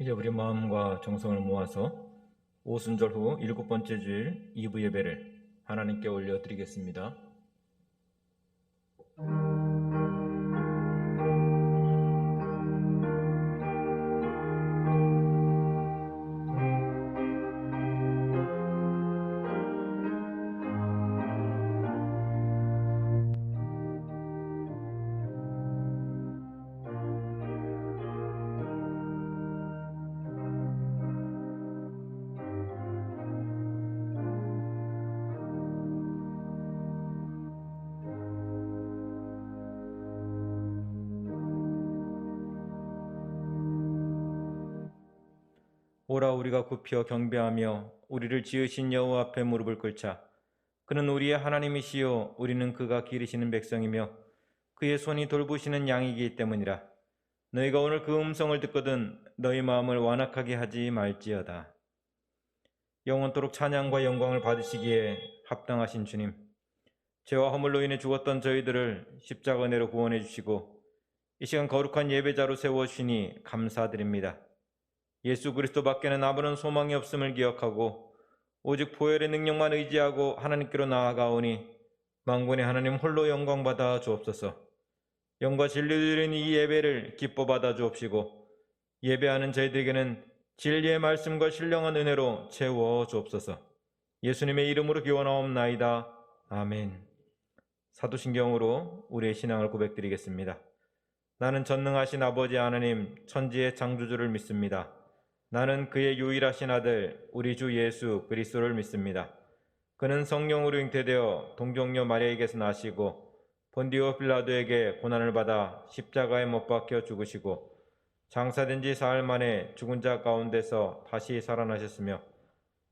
이제 우리 마음과 정성을 모아서 오순절 후 7번째 주일 2부 예배를 하나님께 올려드리겠습니다. 오라 우리가 굽혀 경배하며 우리를 지으신 여호와 앞에 무릎을 꿇자. 그는 우리의 하나님이시요 우리는 그가 기르시는 백성이며 그의 손이 돌보시는 양이기 때문이라. 너희가 오늘 그 음성을 듣거든 너희 마음을 완악하게 하지 말지어다. 영원토록 찬양과 영광을 받으시기에 합당하신 주님, 죄와 허물로 인해 죽었던 저희들을 십자가 은혜로 구원해 주시고 이 시간 거룩한 예배자로 세워주시니 감사드립니다. 예수 그리스도밖에는 아무런 소망이 없음을 기억하고 오직 보혈의 능력만 의지하고 하나님께로 나아가오니 만군의 하나님 홀로 영광받아 주옵소서. 영과 진리를 드리는 이 예배를 기뻐 받아 주옵시고 예배하는 저희들에게는 진리의 말씀과 신령한 은혜로 채워 주옵소서. 예수님의 이름으로 기원하옵나이다. 아멘. 사도신경으로 우리의 신앙을 고백드리겠습니다. 나는 전능하신 아버지 하나님 천지의 창조주를 믿습니다. 나는 그의 유일하신 아들 우리 주 예수 그리스도를 믿습니다. 그는 성령으로 잉태되어 동정녀 마리아에게서 나시고 본디오 빌라도에게 고난을 받아 십자가에 못 박혀 죽으시고 장사된 지 사흘 만에 죽은 자 가운데서 다시 살아나셨으며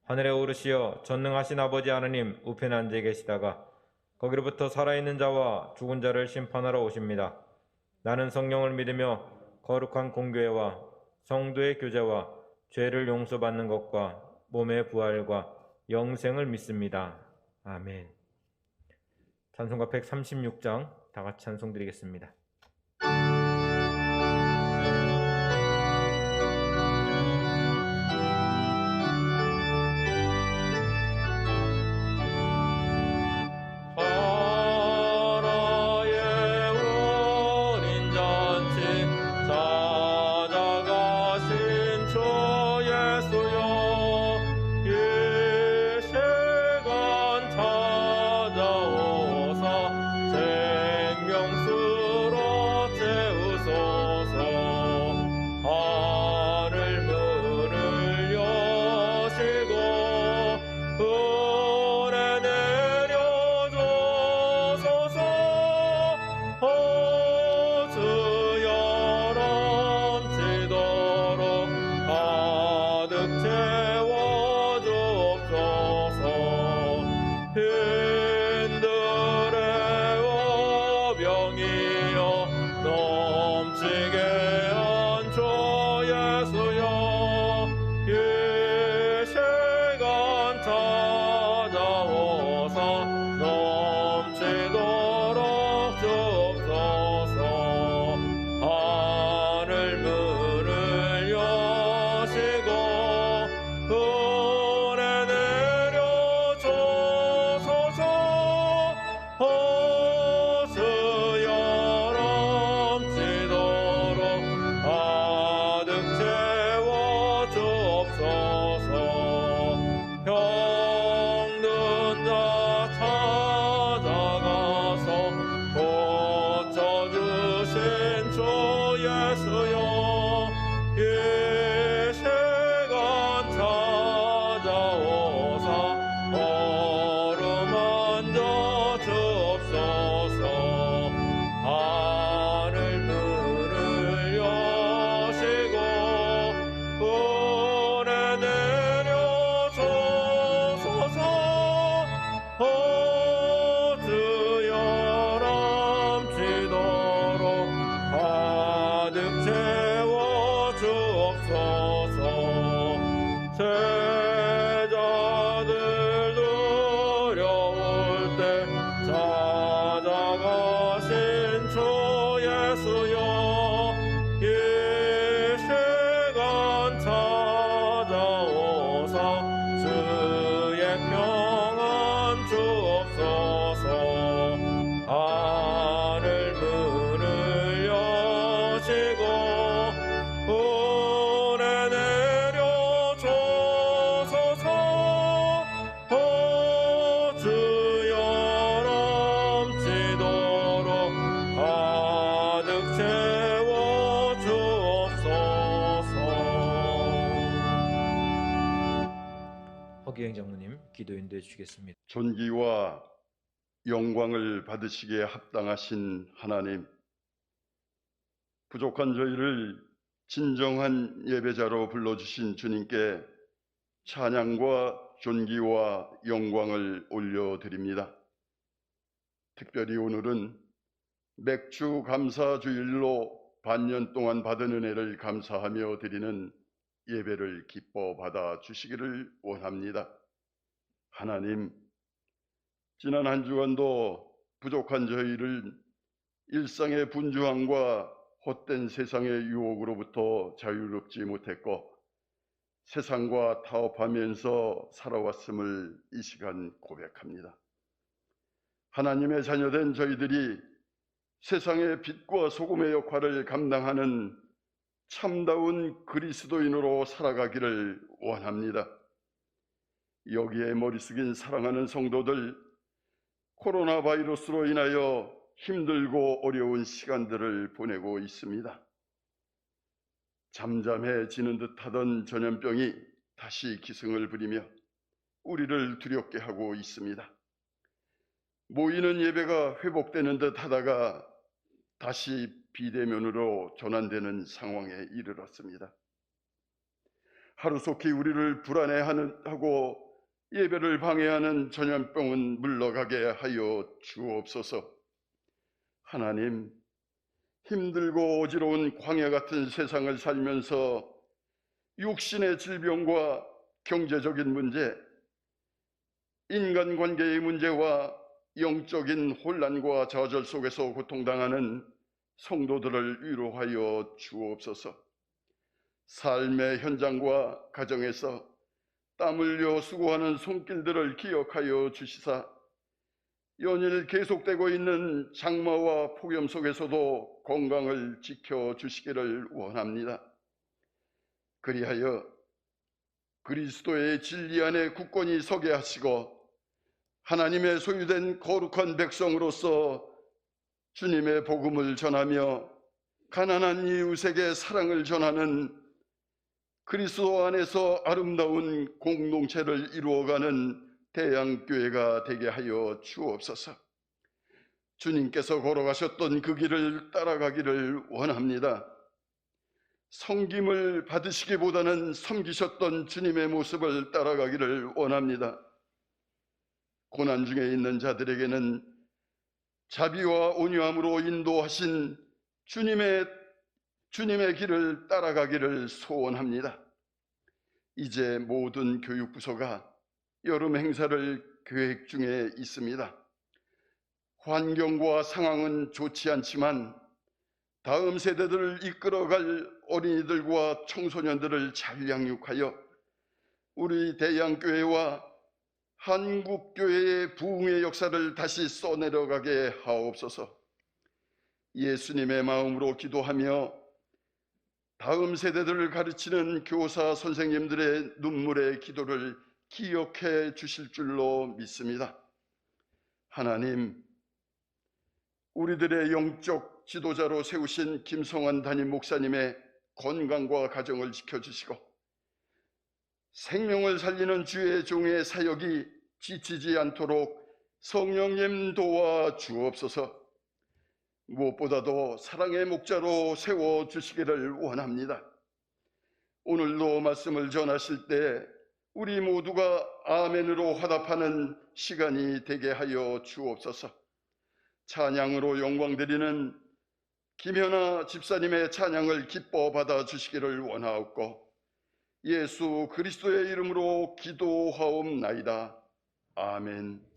하늘에 오르시어 전능하신 아버지 하나님 우편에 앉아 계시다가 거기로부터 살아있는 자와 죽은 자를 심판하러 오십니다. 나는 성령을 믿으며 거룩한 공교회와 성도의 교제와 죄를 용서받는 것과 몸의 부활과 영생을 믿습니다. 아멘. 찬송가 136장 다 같이 찬송 드리겠습니다. 생명수로 채워 이행 장로님 기도 인도해 주시겠습니다. 존귀와 영광을 받으시기에 합당하신 하나님, 부족한 저희를 진정한 예배자로 불러주신 주님께 찬양과 존귀와 영광을 올려드립니다. 특별히 오늘은 맥주 감사 주일로 반년 동안 받은 은혜를 감사하며 드리는 예배를 기뻐 받아 주시기를 원합니다. 하나님, 지난 한 주간도 부족한 저희를 일상의 분주함과 헛된 세상의 유혹으로부터 자유롭지 못했고 세상과 타협하면서 살아왔음을 이 시간 고백합니다. 하나님의 자녀된 저희들이 세상의 빛과 소금의 역할을 감당하는 참다운 그리스도인으로 살아가기를 원합니다. 여기에 머리 숙인 사랑하는 성도들, 코로나 바이러스로 인하여 힘들고 어려운 시간들을 보내고 있습니다. 잠잠해지는 듯하던 전염병이 다시 기승을 부리며 우리를 두렵게 하고 있습니다. 모이는 예배가 회복되는 듯 하다가 다시 비대면으로 전환되는 상황에 이르렀습니다. 하루속히 우리를 불안해하고 예배를 방해하는 전염병은 물러가게 하여 주옵소서. 하나님, 힘들고 어지러운 광야 같은 세상을 살면서 육신의 질병과 경제적인 문제, 인간관계의 문제와 영적인 혼란과 좌절 속에서 고통당하는 성도들을 위로하여 주옵소서. 삶의 현장과 가정에서 땀 흘려 수고하는 손길들을 기억하여 주시사 연일 계속되고 있는 장마와 폭염 속에서도 건강을 지켜주시기를 원합니다. 그리하여 그리스도의 진리 안에 굳건히 서게 하시고 하나님의 소유된 거룩한 백성으로서 주님의 복음을 전하며 가난한 이웃에게 사랑을 전하는 그리스도 안에서 아름다운 공동체를 이루어가는 대양교회가 되게 하여 주옵소서. 주님께서 걸어가셨던 그 길을 따라가기를 원합니다. 섬김을 받으시기보다는 섬기셨던 주님의 모습을 따라가기를 원합니다. 고난 중에 있는 자들에게는 자비와 온유함으로 인도하신 주님의 길을 따라가기를 소원합니다. 이제 모든 교육부서가 여름 행사를 계획 중에 있습니다. 환경과 상황은 좋지 않지만 다음 세대들을 이끌어갈 어린이들과 청소년들을 잘 양육하여 우리 대양교회와 한국교회의 부흥의 역사를 다시 써내려가게 하옵소서. 예수님의 마음으로 기도하며 다음 세대들을 가르치는 교사 선생님들의 눈물의 기도를 기억해 주실 줄로 믿습니다. 하나님, 우리들의 영적 지도자로 세우신 김성환 담임 목사님의 건강과 가정을 지켜주시고 생명을 살리는 주의 종의 사역이 지치지 않도록 성령님 도와 주옵소서. 무엇보다도 사랑의 목자로 세워주시기를 원합니다. 오늘도 말씀을 전하실 때 우리 모두가 아멘으로 화답하는 시간이 되게 하여 주옵소서. 찬양으로 영광 드리는 김현아 집사님의 찬양을 기뻐 받아 주시기를 원하옵고 예수 그리스도의 이름으로 기도하옵나이다. 아멘.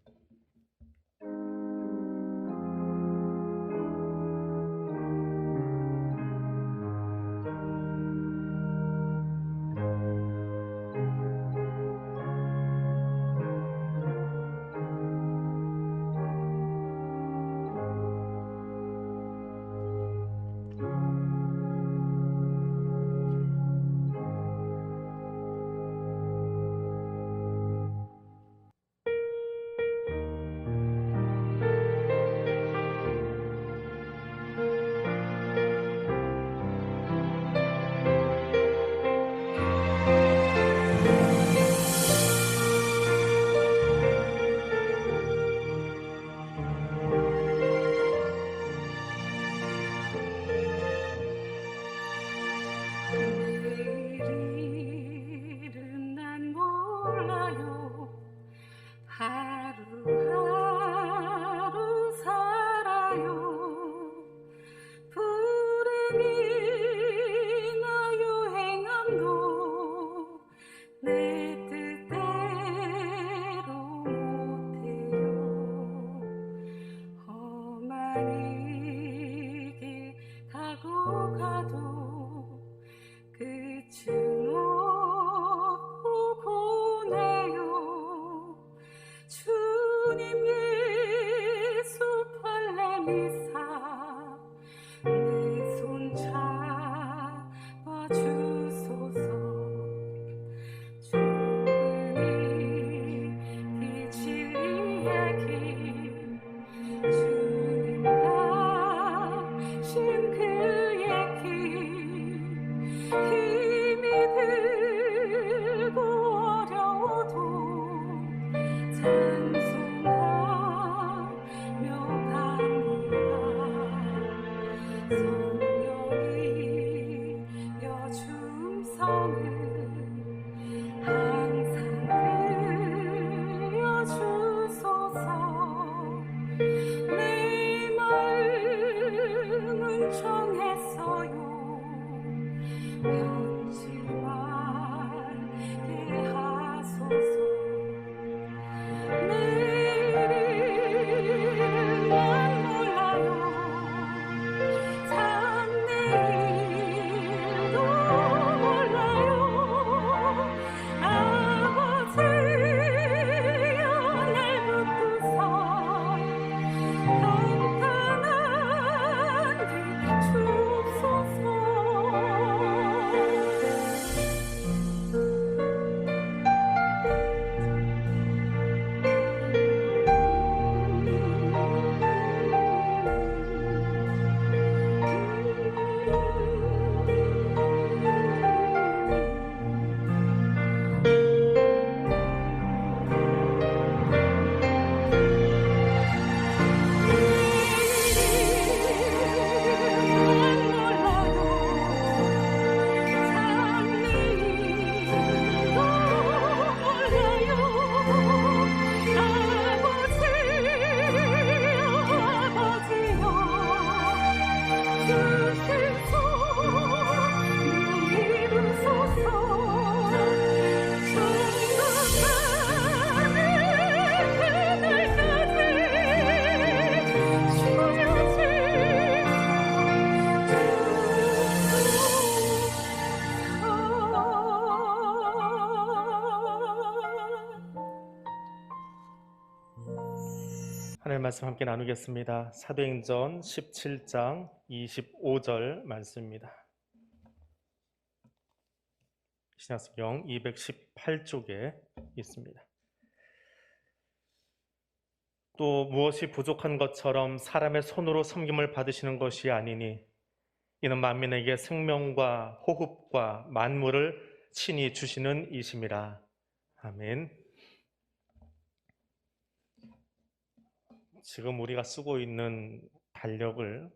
음성을 항상 들려주소서. 내 마음은 정했어요. 변치 말게 하소서. 내일은 난 몰라요. 장래일도 몰라요. 아버지여 날 붙드사 평탄하게 주옵소서. 하나님 말씀 함께 나누겠습니다. 사도행전 17장 25절 말씀입니다. 신약성경 218쪽에 있습니다. 또 무엇이 부족한 것처럼 사람의 손으로 섬김을 받으시는 것이 아니니 이는 만민에게 생명과 호흡과 만물을 친히 주시는 이심이라. 아멘. 지금 우리가 쓰고 있는 달력을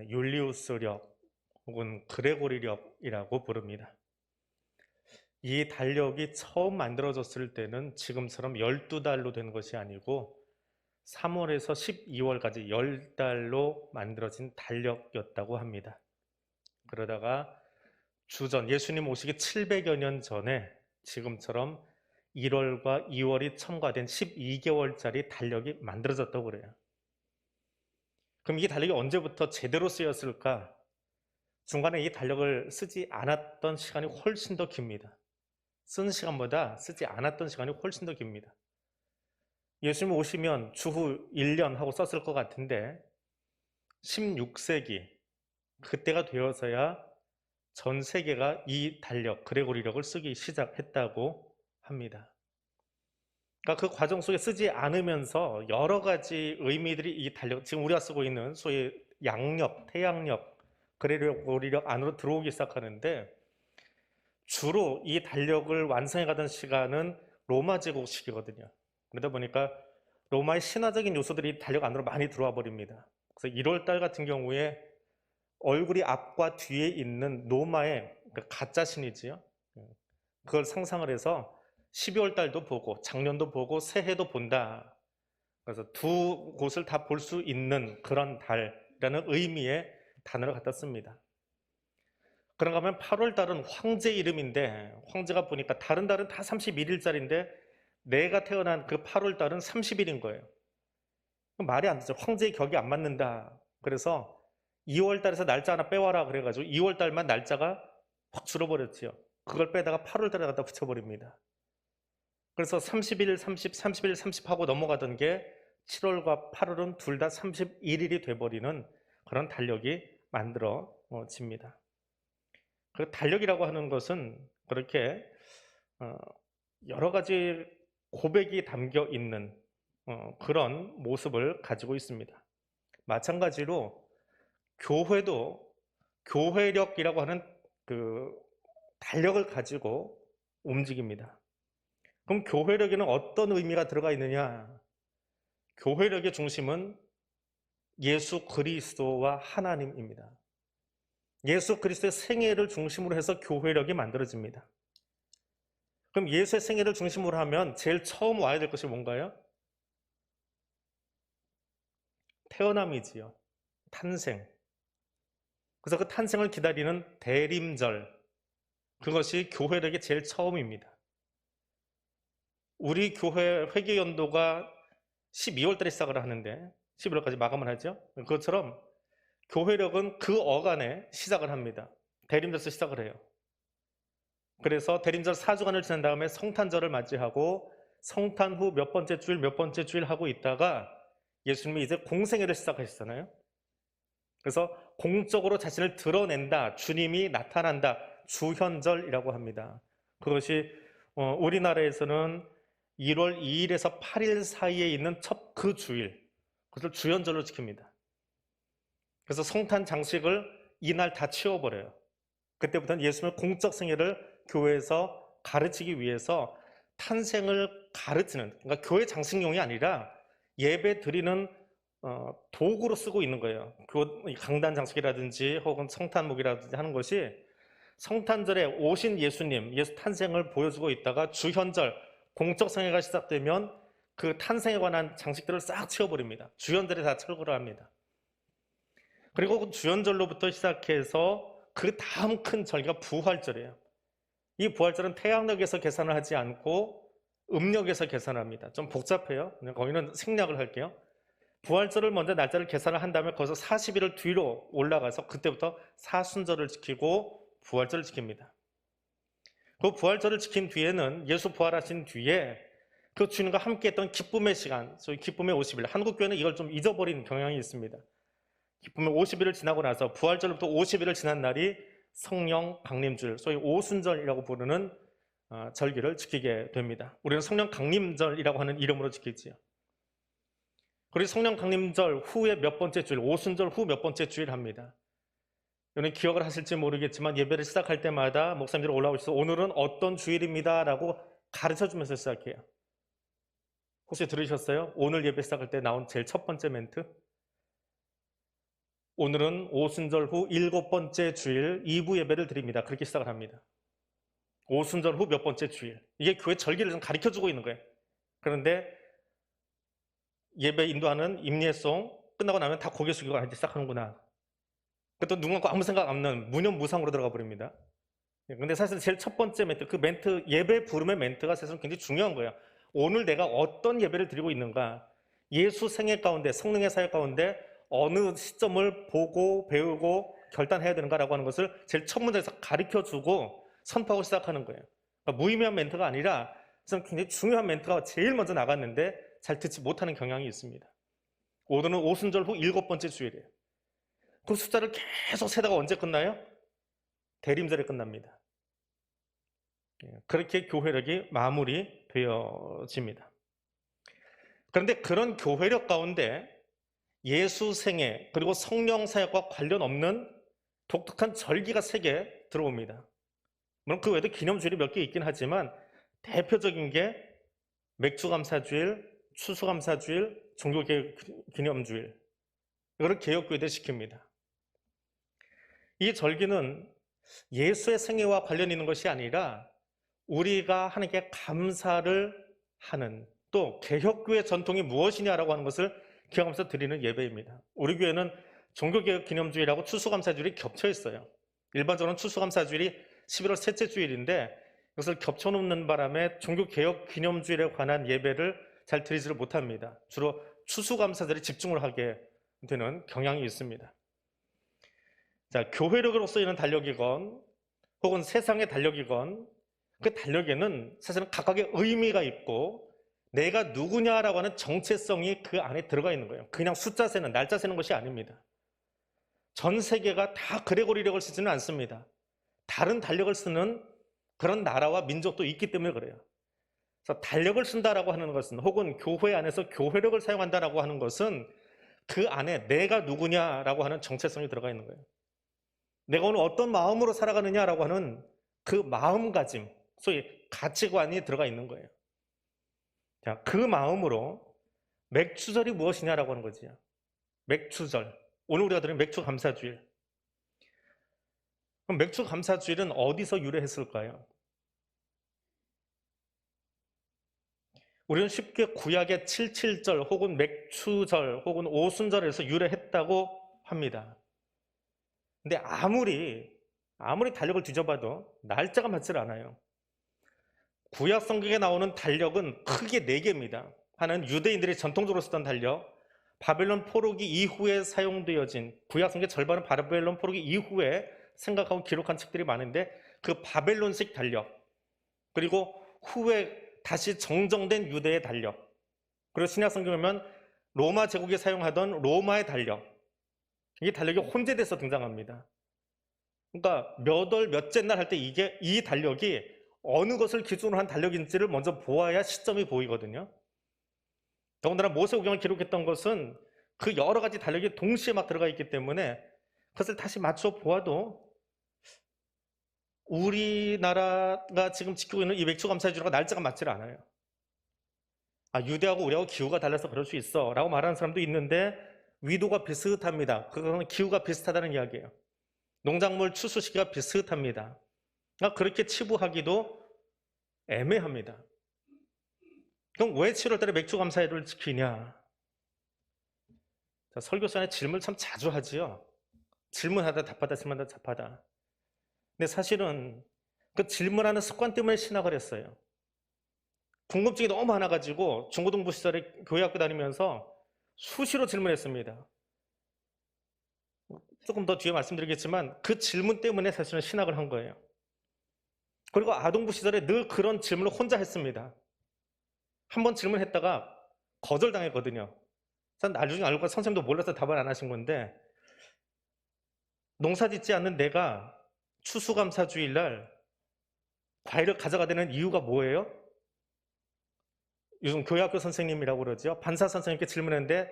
율리우스력 혹은 그레고리력이라고 부릅니다. 이 달력이 처음 만들어졌을 때는 지금처럼 12달로 된 것이 아니고 3월에서 12월까지 10달로 만들어진 달력이었다고 합니다. 그러다가 주전 예수님 오시기 700여 년 전에 지금처럼 1월과 2월이 첨가된 12개월짜리 달력이 만들어졌다고 그래요. 그럼 이 달력이 언제부터 제대로 쓰였을까? 중간에 이 달력을 쓰지 않았던 시간이 훨씬 더 깁니다. 쓴 시간보다 쓰지 않았던 시간이 훨씬 더 깁니다. 예수님 오시면 주후 1년 하고 썼을 것 같은데 16세기 그때가 되어서야 전 세계가 이 달력, 그레고리력을 쓰기 시작했다고 합니다. 그러니까 그 과정 속에 쓰지 않으면서 여러 가지 의미들이 이 달력, 지금 우리가 쓰고 있는 소위 양력, 태양력, 그레고리력 안으로 들어오기 시작하는데 주로 이 달력을 완성해 가던 시간은 로마 제국식이거든요. 그러다 보니까 로마의 신화적인 요소들이 달력 안으로 많이 들어와 버립니다. 그래서 1월 달 같은 경우에 얼굴이 앞과 뒤에 있는 로마의 가짜 신이지요. 그걸 상상을 해서 12월 달도 보고 작년도 보고 새해도 본다. 그래서 두 곳을 다 볼 수 있는 그런 달이라는 의미의 단어를 갖다 씁니다. 그런가 하면 8월 달은 황제 이름인데 황제가 보니까 다른 달은 다 31일짜리인데 내가 태어난 그 8월 달은 30일인 거예요. 말이 안 되죠. 황제의 격이 안 맞는다. 그래서 2월 달에서 날짜 하나 빼와라 그래가지고 2월 달만 날짜가 확 줄어버렸지요. 그걸 빼다가 8월 달에 갖다 붙여버립니다. 그래서 31일, 30, 31일, 30 하고 넘어가던 게 7월과 8월은 둘 다 31일이 돼버리는 그런 달력이 만들어집니다. 그 달력이라고 하는 것은 그렇게 여러 가지 고백이 담겨 있는 그런 모습을 가지고 있습니다. 마찬가지로 교회도 교회력이라고 하는 그 달력을 가지고 움직입니다. 그럼 교회력에는 어떤 의미가 들어가 있느냐? 교회력의 중심은 예수 그리스도와 하나님입니다. 예수 그리스도의 생애를 중심으로 해서 교회력이 만들어집니다. 그럼 예수의 생애를 중심으로 하면 제일 처음 와야 될 것이 뭔가요? 태어남이지요. 탄생. 그래서 그 탄생을 기다리는 대림절, 그것이 교회력의 제일 처음입니다. 우리 교회 회개연도가 12월 달에 시작을 하는데 11월까지 마감을 하죠. 그것처럼 교회력은 그 어간에 시작을 합니다. 대림절에서 시작을 해요. 그래서 대림절 4주간을 지난 다음에 성탄절을 맞이하고 성탄 후 몇 번째 주일 하고 있다가 예수님이 이제 공생애를 시작하시잖아요. 그래서 공적으로 자신을 드러낸다, 주님이 나타난다, 주현절이라고 합니다. 그것이 우리나라에서는 1월 2일에서 8일 사이에 있는 첫 그 주일, 그것을 주현절로 지킵니다. 그래서 성탄 장식을 이날 다 치워버려요. 그때부터는 예수님의 공적 생애를 교회에서 가르치기 위해서 탄생을 가르치는, 그러니까 교회 장식용이 아니라 예배 드리는 도구로 쓰고 있는 거예요. 그 강단 장식이라든지 혹은 성탄목이라든지 하는 것이 성탄절에 오신 예수님, 예수 탄생을 보여주고 있다가 주현절, 공적 생애가 시작되면 그 탄생에 관한 장식들을 싹 치워버립니다. 주현절에 다 철거를 합니다. 그리고 그 주현절로부터 시작해서 그 다음 큰 절기가 부활절이에요. 이 부활절은 태양력에서 계산을 하지 않고 음력에서 계산합니다. 좀 복잡해요. 거기는 생략을 할게요. 부활절을 먼저 날짜를 계산을 한 다음에 거기서 40일을 뒤로 올라가서 그때부터 사순절을 지키고 부활절을 지킵니다. 그 부활절을 지킨 뒤에는 예수 부활하신 뒤에 그 주님과 함께 했던 기쁨의 시간, 소위 기쁨의 50일, 한국교회는 이걸 좀 잊어버린 경향이 있습니다. 기쁨의 50일을 지나고 나서 부활절부터 50일을 지난 날이 성령 강림주일, 소위 오순절이라고 부르는 절기를 지키게 됩니다. 우리는 성령 강림절이라고 하는 이름으로 지키지요. 그리고 성령 강림절 후에 몇 번째 주일, 오순절 후 몇 번째 주일 합니다. 여러분 기억을 하실지 모르겠지만 예배를 시작할 때마다 목사님들이 올라오셔서 오늘은 어떤 주일입니다 라고 가르쳐주면서 시작해요. 혹시 들으셨어요? 오늘 예배 시작할 때 나온 제일 첫 번째 멘트? 오늘은 오순절 후 7번째 주일 2부 예배를 드립니다. 그렇게 시작을 합니다. 오순절 후 몇 번째 주일. 이게 교회 절기를 좀 가르쳐주고 있는 거예요. 그런데 예배 인도하는 임예송 끝나고 나면 다 고개 숙이고 이제 시작하는구나. 또 누군가 아무 생각 없는 무념무상으로 들어가 버립니다. 근데 사실 제일 첫 번째 멘트, 그 멘트, 예배 부름의 멘트가 사실은 굉장히 중요한 거예요. 오늘 내가 어떤 예배를 드리고 있는가, 예수 생애 가운데, 성령의 사역 가운데 어느 시점을 보고 배우고 결단해야 되는가라고 하는 것을 제일 첫 문장에서 가르쳐주고 선포하고 시작하는 거예요. 그러니까 무의미한 멘트가 아니라 굉장히 중요한 멘트가 제일 먼저 나갔는데 잘 듣지 못하는 경향이 있습니다. 오늘은 오순절 후 7번째 주일이에요. 그 숫자를 계속 세다가 언제 끝나요? 대림절에 끝납니다. 그렇게 교회력이 마무리되어집니다. 그런데 그런 교회력 가운데 예수 생애 그리고 성령 사역과 관련 없는 독특한 절기가 3개 들어옵니다. 물론 그 외에도 기념주일이 몇 개 있긴 하지만 대표적인 게 맥주감사주일, 추수감사주일, 종교개혁 기념주일. 이거를 개혁교회들 시킵니다. 이 절기는 예수의 생애와 관련 있는 것이 아니라 우리가 하나님께 감사를 하는, 또 개혁교회 전통이 무엇이냐라고 하는 것을 기억하면서 드리는 예배입니다. 우리 교회는 종교개혁 기념주일하고 추수감사주일이 겹쳐 있어요. 일반적으로는 추수감사주일이 11월 셋째 주일인데 이것을 겹쳐놓는 바람에 종교개혁 기념주일에 관한 예배를 잘 드리지를 못합니다. 주로 추수감사절에 집중을 하게 되는 경향이 있습니다. 자, 교회력으로 쓰이는 달력이건 혹은 세상의 달력이건 그 달력에는 사실은 각각의 의미가 있고 내가 누구냐라고 하는 정체성이 그 안에 들어가 있는 거예요. 그냥 숫자 세는, 날짜 세는 것이 아닙니다. 전 세계가 다 그레고리력을 쓰지는 않습니다. 다른 달력을 쓰는 그런 나라와 민족도 있기 때문에 그래요. 그래서 달력을 쓴다라고 하는 것은 혹은 교회 안에서 교회력을 사용한다라고 하는 것은 그 안에 내가 누구냐라고 하는 정체성이 들어가 있는 거예요. 내가 오늘 어떤 마음으로 살아가느냐라고 하는 그 마음가짐, 소위 가치관이 들어가 있는 거예요. 자, 그 마음으로 맥주절이 무엇이냐라고 하는 거지요. 맥주절. 오늘 우리가 드린 맥주 감사주일. 그럼 맥주 감사주일은 어디서 유래했을까요? 우리는 쉽게 구약의 77절 혹은 맥추절 혹은 오순절에서 유래했다고 합니다. 근데 아무리 달력을 뒤져봐도 날짜가 맞질 않아요. 구약 성경에 나오는 달력은 크게 4개입니다. 하나는 유대인들이 전통적으로 쓰던 달력, 바벨론 포로기 이후에 사용되어진, 구약 성경 절반은 바벨론 포로기 이후에 생각하고 기록한 책들이 많은데 그 바벨론식 달력, 그리고 후에 다시 정정된 유대의 달력, 그리고 신약 성경에 보면 로마 제국이 사용하던 로마의 달력, 이게 달력이 혼재돼서 등장합니다. 그러니까 몇 월 몇째 날 할 때 이 달력이 어느 것을 기준으로 한 달력인지를 먼저 보아야 시점이 보이거든요. 더군다나 모세오경을 기록했던 것은 그 여러 가지 달력이 동시에 막 들어가 있기 때문에 그것을 다시 맞춰 보아도 우리나라가 지금 지키고 있는 이 맥주감사주일과 날짜가 맞질 않아요. 유대하고 우리하고 기후가 달라서 그럴 수 있어 라고 말하는 사람도 있는데 위도가 비슷합니다. 그거는 기후가 비슷하다는 이야기예요. 농작물 추수 시기가 비슷합니다. 그렇게 치부하기도 애매합니다. 그럼 왜 7월달에 맥주감사일을 지키냐? 설교 시간에 질문을 참 자주 하지요. 질문하다 답하다 질문하다 답하다. 근데 사실은 그 질문하는 습관 때문에 신학을 했어요. 궁금증이 너무 많아가지고 중고등부 시절에 교회 학교 다니면서 수시로 질문했습니다. 조금 더 뒤에 말씀드리겠지만 그 질문 때문에 사실은 신학을 한 거예요. 그리고 아동부 시절에 늘 그런 질문을 혼자 했습니다. 한번 질문했다가 거절당했거든요. 나중에 알고 선생님도 몰라서 답을 안 하신 건데, 농사 짓지 않는 내가 추수감사주일날 과일을 가져가야 되는 이유가 뭐예요? 요즘 교회학교 선생님이라고 그러죠. 반사 선생님께 질문했는데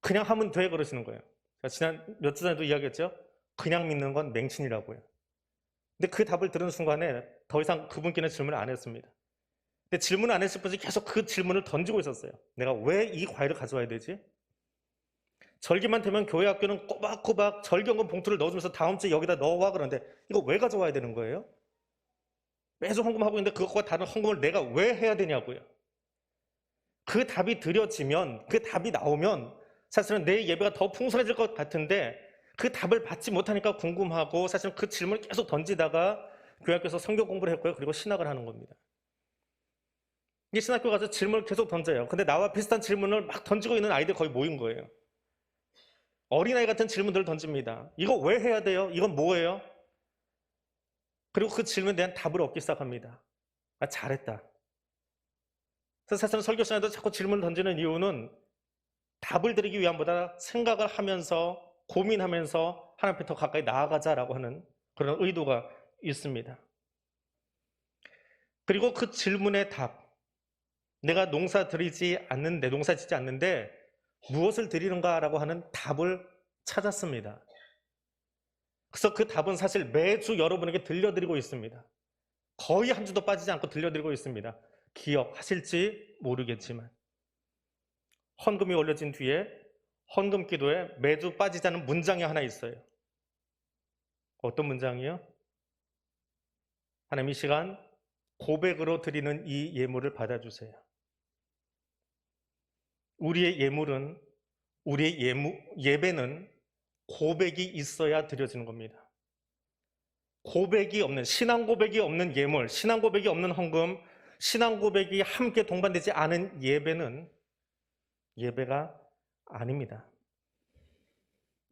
그냥 하면 돼 그러시는 거예요. 지난 몇 주 전에도 이야기했죠. 그냥 믿는 건 맹신이라고요. 근데 그 답을 들은 순간에 더 이상 그분께는 질문을 안 했습니다. 근데 질문을 안 했을 뿐이지 계속 그 질문을 던지고 있었어요. 내가 왜 이 과일을 가져와야 되지? 절기만 되면 교회 학교는 꼬박꼬박 절경금 봉투를 넣어주면서 다음 주에 여기다 넣어와 그러는데 이거 왜 가져와야 되는 거예요? 매주 헌금하고 있는데 그것과 다른 헌금을 내가 왜 해야 되냐고요. 그 답이 드려지면, 그 답이 나오면 사실은 내 예배가 더 풍성해질 것 같은데 그 답을 받지 못하니까 궁금하고 사실은 그 질문을 계속 던지다가 교회학교에서 성경 공부를 했고요. 그리고 신학을 하는 겁니다. 이 신학교 가서 질문을 계속 던져요. 근데 나와 비슷한 질문을 막 던지고 있는 아이들 거의 모인 거예요. 어린아이 같은 질문들을 던집니다. 이거 왜 해야 돼요? 이건 뭐예요? 그리고 그 질문에 대한 답을 얻기 시작합니다. 잘했다. 그래서 사실은 설교 시간에도 자꾸 질문을 던지는 이유는 답을 드리기 위함보다 생각을 하면서 고민하면서 하나님 앞에 더 가까이 나아가자라고 하는 그런 의도가 있습니다. 그리고 그 질문의 답, 내가 농사 짓지 않는데 무엇을 드리는가라고 하는 답을 찾았습니다. 그래서 그 답은 사실 매주 여러분에게 들려드리고 있습니다. 거의 한 주도 빠지지 않고 들려드리고 있습니다. 기억하실지 모르겠지만 헌금이 올려진 뒤에 헌금 기도에 매주 빠지지 않는 문장이 하나 있어요. 어떤 문장이요? 하나님 이 시간 고백으로 드리는 이 예물을 받아주세요. 우리의 예배는 고백이 있어야 드려지는 겁니다. 고백이 없는, 신앙 고백이 없는 예물, 신앙 고백이 없는 헌금, 신앙 고백이 함께 동반되지 않은 예배는 예배가 아닙니다.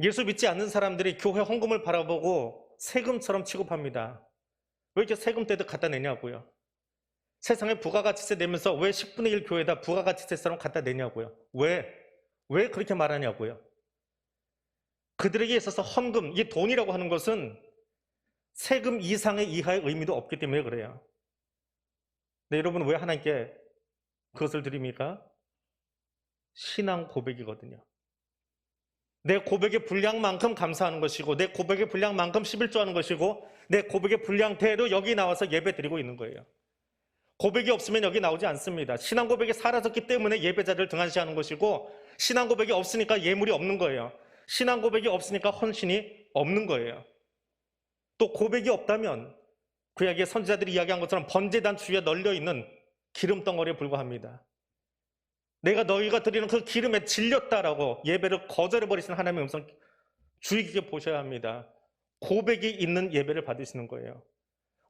예수 믿지 않는 사람들이 교회 헌금을 바라보고 세금처럼 취급합니다. 왜 이렇게 세금 떼듯 갖다 내냐고요. 세상에 부가가치세 내면서 왜 10분의 1 교회에다 부가가치세처럼 갖다 내냐고요. 왜 그렇게 말하냐고요. 그들에게 있어서 헌금, 이 돈이라고 하는 것은 세금 이상의 이하의 의미도 없기 때문에 그래요. 근데 여러분 왜 하나님께 그것을 드립니까? 신앙 고백이거든요. 내 고백의 분량만큼 감사하는 것이고 내 고백의 분량만큼 11조하는 것이고 내 고백의 분량대로 여기 나와서 예배 드리고 있는 거예요. 고백이 없으면 여기 나오지 않습니다. 신앙 고백이 사라졌기 때문에 예배자를 등한시하는 것이고 신앙 고백이 없으니까 예물이 없는 거예요. 신앙 고백이 없으니까 헌신이 없는 거예요. 또 고백이 없다면 구약의 선지자들이 이야기한 것처럼 번제단 주위에 널려있는 기름덩어리에 불과합니다. 내가 너희가 드리는 그 기름에 질렸다라고 예배를 거절해버리신 하나님의 음성 주의 깊게 보셔야 합니다. 고백이 있는 예배를 받으시는 거예요.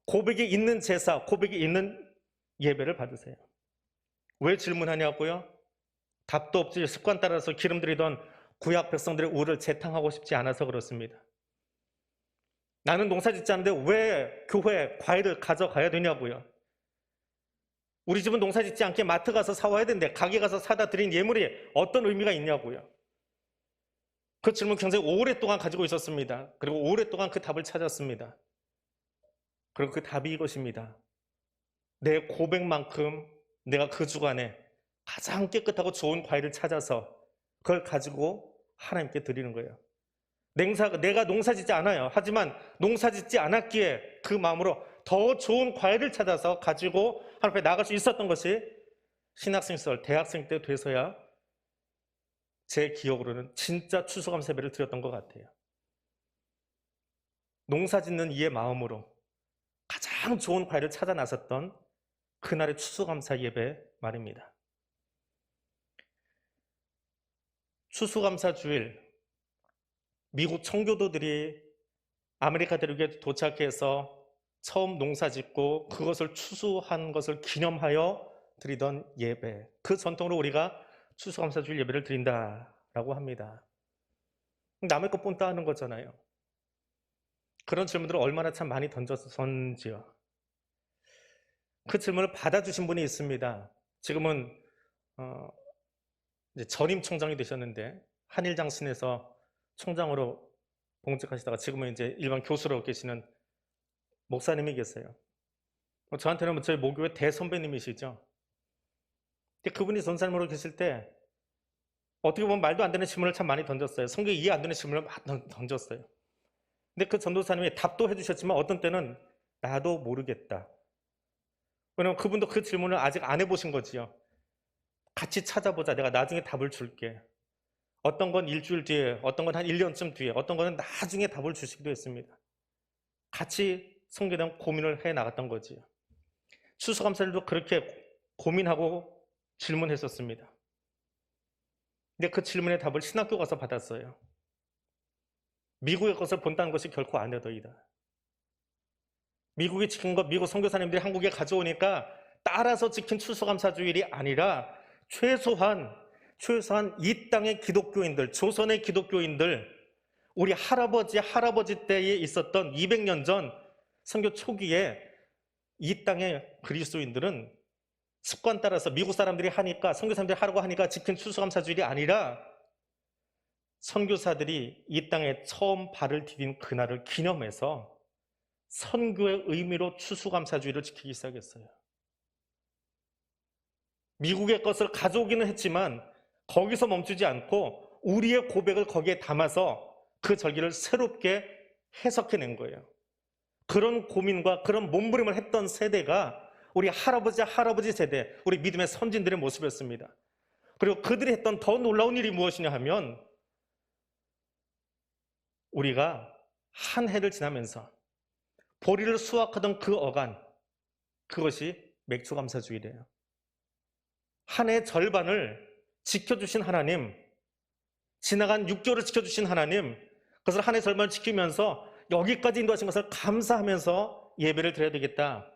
고백이 있는 제사, 고백이 있는 예배를 받으세요. 왜 질문하냐고요? 답도 없지. 습관 따라서 기름 들이던 구약 백성들의 우를 재탕하고 싶지 않아서 그렇습니다. 나는 농사 짓지 않는데 왜 교회에 과일을 가져가야 되냐고요? 우리 집은 농사 짓지 않게 마트 가서 사와야 되는데 가게 가서 사다 드린 예물이 어떤 의미가 있냐고요? 그 질문 굉장히 오랫동안 가지고 있었습니다. 그리고 오랫동안 그 답을 찾았습니다. 그리고 그 답이 이것입니다. 내 고백만큼 내가 그 주간에 가장 깨끗하고 좋은 과일을 찾아서 그걸 가지고 하나님께 드리는 거예요. 내가 농사 짓지 않아요. 하지만 농사 짓지 않았기에 그 마음으로 더 좋은 과일을 찾아서 가지고 하나님 앞에 나갈 수 있었던 것이 신학생 시절, 대학생 때 돼서야 제 기억으로는 진짜 추수감사 예배를 드렸던 것 같아요. 농사 짓는 이의 마음으로 가장 좋은 과일을 찾아 나섰던 그날의 추수감사 예배 말입니다. 추수감사 주일, 미국 청교도들이 아메리카 대륙에 도착해서 처음 농사 짓고 그것을 추수한 것을 기념하여 드리던 예배, 그 전통으로 우리가 추수감사 주일 예배를 드린다라고 합니다. 남의 것 본따 하는 거잖아요. 그런 질문들을 얼마나 참 많이 던졌었는지요. 그 질문을 받아주신 분이 있습니다. 지금은 이제 전임 총장이 되셨는데 한일장신에서 총장으로 봉직하시다가 지금은 이제 일반 교수로 계시는 목사님이 계세요. 저한테는 저희 모교의 대선배님이시죠. 근데 그분이 전사님으로 계실 때 어떻게 보면 말도 안 되는 질문을 참 많이 던졌어요. 성경이 이해 안 되는 질문을 많이 던졌어요. 근데 그 전도사님이 답도 해주셨지만 어떤 때는 나도 모르겠다. 왜냐면 그분도 그 질문을 아직 안 해보신 거지요. 같이 찾아보자. 내가 나중에 답을 줄게. 어떤 건 일주일 뒤에, 어떤 건 한 1년쯤 뒤에, 어떤 거는 나중에 답을 주시기도 했습니다. 같이 성경에 대한 고민을 해 나갔던 거지요. 추수감사일도 그렇게 고민하고 질문했었습니다. 근데 그 질문의 답을 신학교 가서 받았어요. 미국의 것을 본다는 것이 결코 아니더이다. 미국이 지킨 것, 미국 선교사님들이 한국에 가져오니까 따라서 지킨 추수감사주일이 아니라 최소한 이 땅의 기독교인들, 조선의 기독교인들, 우리 할아버지 때에 있었던 200년 전 선교 초기에 이 땅의 그리스도인들은 습관 따라서 미국 사람들이 하니까, 선교사님들이 하라고 하니까 지킨 추수감사주일이 아니라 선교사들이 이 땅에 처음 발을 디딘 그날을 기념해서 선교의 의미로 추수감사주일을 지키기 시작했어요. 미국의 것을 가져오기는 했지만 거기서 멈추지 않고 우리의 고백을 거기에 담아서 그 절기를 새롭게 해석해낸 거예요. 그런 고민과 그런 몸부림을 했던 세대가 우리 할아버지 세대, 우리 믿음의 선진들의 모습이었습니다. 그리고 그들이 했던 더 놀라운 일이 무엇이냐 하면 우리가 한 해를 지나면서 보리를 수확하던 그 어간, 그것이 맥주감사주일이에요. 한 해의 절반을 지켜주신 하나님, 지나간 6개월을 지켜주신 하나님, 그것을 한 해의 절반을 지키면서 여기까지 인도하신 것을 감사하면서 예배를 드려야 되겠다.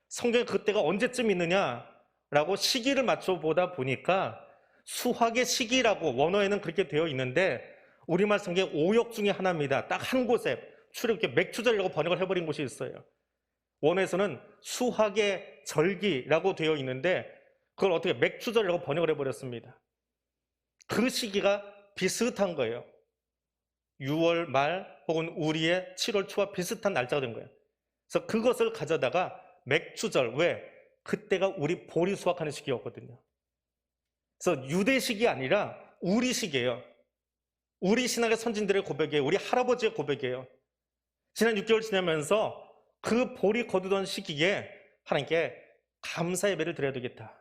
성경에 그때가 언제쯤 있느냐라고 시기를 맞춰보다 보니까 수확의 시기라고 원어에는 그렇게 되어 있는데 우리말 성경의 오역 중에 하나입니다. 딱 한 곳에 출애굽기 맥추절이라고 번역을 해버린 곳이 있어요. 원어에서는 수확의 절기라고 되어 있는데 그걸 어떻게 맥추절이라고 번역을 해버렸습니다. 그 시기가 비슷한 거예요. 6월 말 혹은 우리의 7월 초와 비슷한 날짜가 된 거예요. 그래서 그것을 가져다가 맥추절, 왜? 그때가 우리 보리 수확하는 시기였거든요. 그래서 유대식이 아니라 우리식이에요. 우리 신학의 선진들의 고백이에요. 우리 할아버지의 고백이에요. 지난 6개월 지나면서 그 보리 거두던 시기에 하나님께 감사 예배를 드려야 되겠다.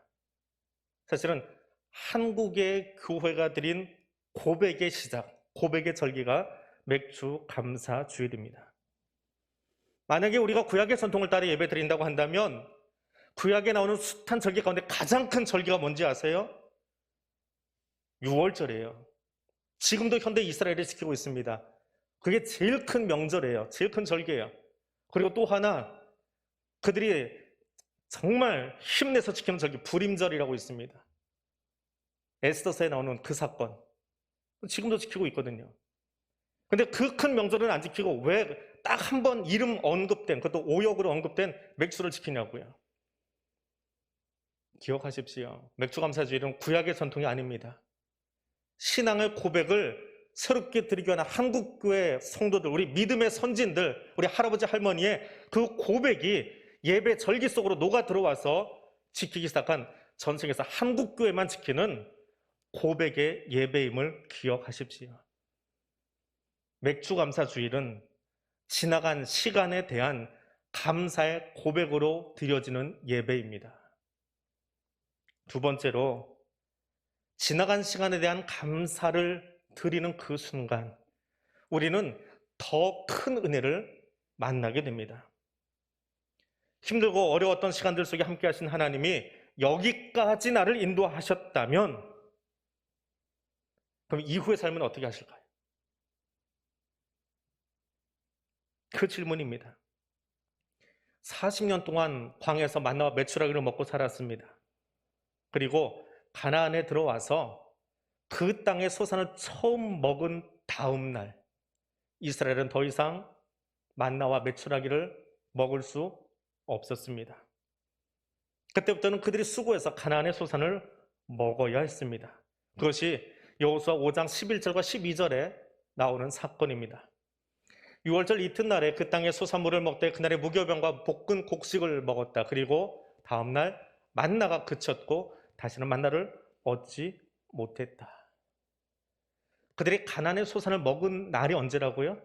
사실은 한국의 교회가 드린 고백의 시작, 고백의 절기가 맥주 감사 주일입니다. 만약에 우리가 구약의 전통을 따라 예배 드린다고 한다면 구약에 나오는 숱한 절기 가운데 가장 큰 절기가 뭔지 아세요? 6월절이에요. 지금도 현대 이스라엘이 지키고 있습니다. 그게 제일 큰 명절이에요. 제일 큰 절기예요. 그리고 또 하나, 그들이 정말 힘내서 지키는 절기 불임절이라고 있습니다. 에스더서에 나오는 그 사건, 지금도 지키고 있거든요. 근데 그 큰 명절은 안 지키고 왜 딱 한 번 이름 언급된, 그것도 오역으로 언급된 맥주를 지키냐고요. 기억하십시오. 맥주감사주일은 구약의 전통이 아닙니다. 신앙의 고백을 새롭게 드리기 위한 한국교회 성도들, 우리 믿음의 선진들, 우리 할아버지 할머니의 그 고백이 예배 절기 속으로 녹아 들어와서 지키기 시작한 전생에서 한국교회만 지키는 고백의 예배임을 기억하십시오. 맥주감사주일은 지나간 시간에 대한 감사의 고백으로 드려지는 예배입니다. 두 번째로, 지나간 시간에 대한 감사를 드리는 그 순간 우리는 더 큰 은혜를 만나게 됩니다. 힘들고 어려웠던 시간들 속에 함께 하신 하나님이 여기까지 나를 인도하셨다면 그럼 이후의 삶은 어떻게 하실까요? 그 질문입니다. 40년 동안 광야에서 만나와 메추라기를 먹고 살았습니다. 그리고 가나안에 들어와서 그 땅의 소산을 처음 먹은 다음 날 이스라엘은 더 이상 만나와 메추라기를 먹을 수 없었습니다. 그때부터는 그들이 수고해서 가나안의 소산을 먹어야 했습니다. 그것이 여호수아 5장 11절과 12절에 나오는 사건입니다. 6월절 이튿날에 그 땅의 소산물을 먹되 그날의 무교병과 볶은 곡식을 먹었다. 그리고 다음날 만나가 그쳤고 다시는 만나를 얻지 못했다. 그들이 가나안의 소산을 먹은 날이 언제라고요?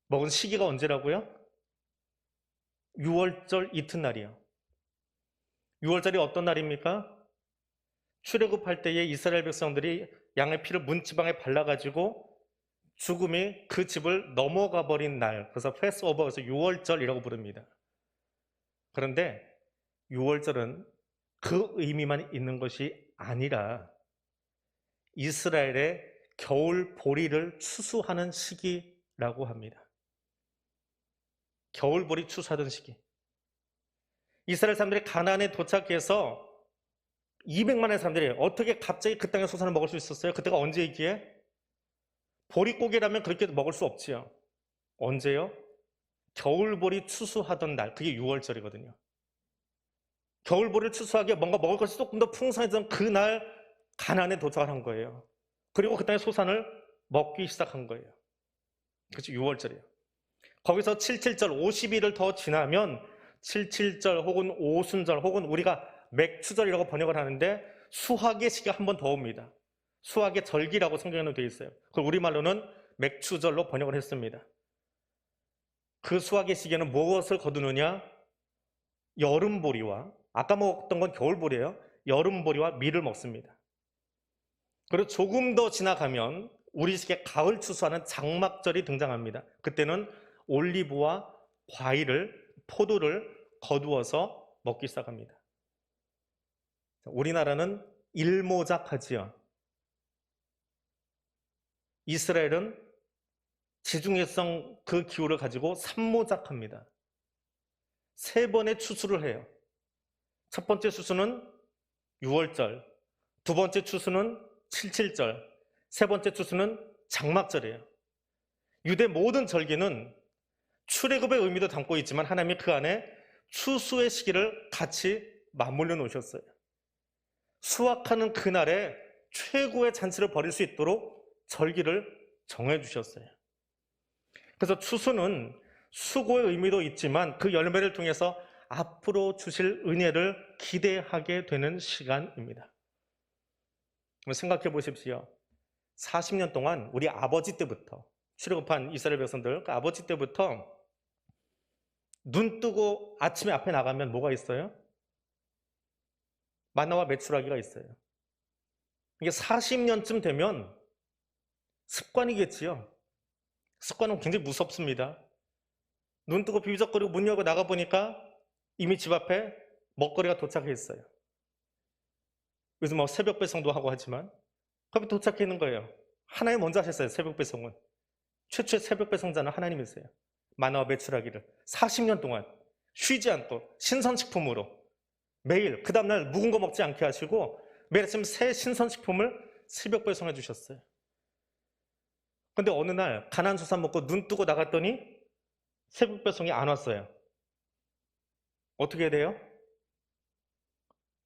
먹은 시기가 언제라고요? 6월절 이튿날이요. 6월절이 어떤 날입니까? 출애굽할 때에 이스라엘 백성들이 양의 피를 문지방에 발라가지고 죽음이 그 집을 넘어가 버린 날, 그래서 패스오버에서 6월절이라고 부릅니다. 그런데 6월절은 그 의미만 있는 것이 아니라 이스라엘의 겨울 보리를 추수하는 시기라고 합니다. 겨울 보리 추수하던 시기. 이스라엘 사람들이 가나안에 도착해서 200만의 사람들이 어떻게 갑자기 그 땅의 소산을 먹을 수 있었어요? 그때가 언제이기에? 보릿고개라면 그렇게 먹을 수 없지요. 언제요? 겨울보리 추수하던 날, 그게 6월절이거든요. 겨울보리를 추수하기에 뭔가 먹을 것이 조금 더 풍성해졌던 그날 가나안에 도착을 한 거예요. 그리고 그 땅의 소산을 먹기 시작한 거예요. 그렇죠, 6월절이에요. 거기서 77절, 50일을 더 지나면 77절 혹은 오순절 혹은 우리가 맥추절이라고 번역을 하는데 수확의 시기가 한 번 더 옵니다. 수확의 절기라고 성경에는 되어 있어요. 그걸 우리말로는 맥추절로 번역을 했습니다. 그 수확의 시기에는 무엇을 거두느냐? 여름보리와, 아까 먹었던 건 겨울보리예요. 여름보리와 밀을 먹습니다. 그리고 조금 더 지나가면 우리 시기에 가을 추수하는 장막절이 등장합니다. 그때는 올리브와 과일을, 포도를 거두어서 먹기 시작합니다. 우리나라는 일모작하지요. 이스라엘은 지중해성 그 기후를 가지고 삼모작합니다. 3번의 추수를 해요. 첫 번째 추수는 6월절, 두 번째 추수는 77절, 세 번째 추수는 장막절이에요. 유대 모든 절기는 출애굽의 의미도 담고 있지만 하나님이 그 안에 추수의 시기를 같이 맞물려 놓으셨어요. 수확하는 그날에 최고의 잔치를 벌일 수 있도록 절기를 정해주셨어요. 그래서 추수는 수고의 의미도 있지만 그 열매를 통해서 앞으로 주실 은혜를 기대하게 되는 시간입니다. 생각해 보십시오. 40년 동안 우리 아버지 때부터 출애굽한 이스라엘 백성들, 그 아버지 때부터 눈 뜨고 아침에 앞에 나가면 뭐가 있어요? 만나와 메추라기가 있어요. 이게 40년쯤 되면 습관이겠지요. 습관은 굉장히 무섭습니다. 눈 뜨고 비비적거리고 문 열고 나가보니까 이미 집 앞에 먹거리가 도착해 있어요. 요즘 뭐 새벽 배송도 하고 하지만 거기 도착해 있는 거예요. 하나님 먼저 하셨어요. 새벽 배송은. 최초의 새벽 배송자는 하나님이세요. 만나와 메추라기를 40년 동안 쉬지 않고 신선식품으로 매일 그 다음날 묵은 거 먹지 않게 하시고 매일 아침 새 신선식품을 새벽 배송해 주셨어요. 근데 어느 날 가난수산 먹고 눈 뜨고 나갔더니 새벽 배송이 안 왔어요. 어떻게 해야 돼요?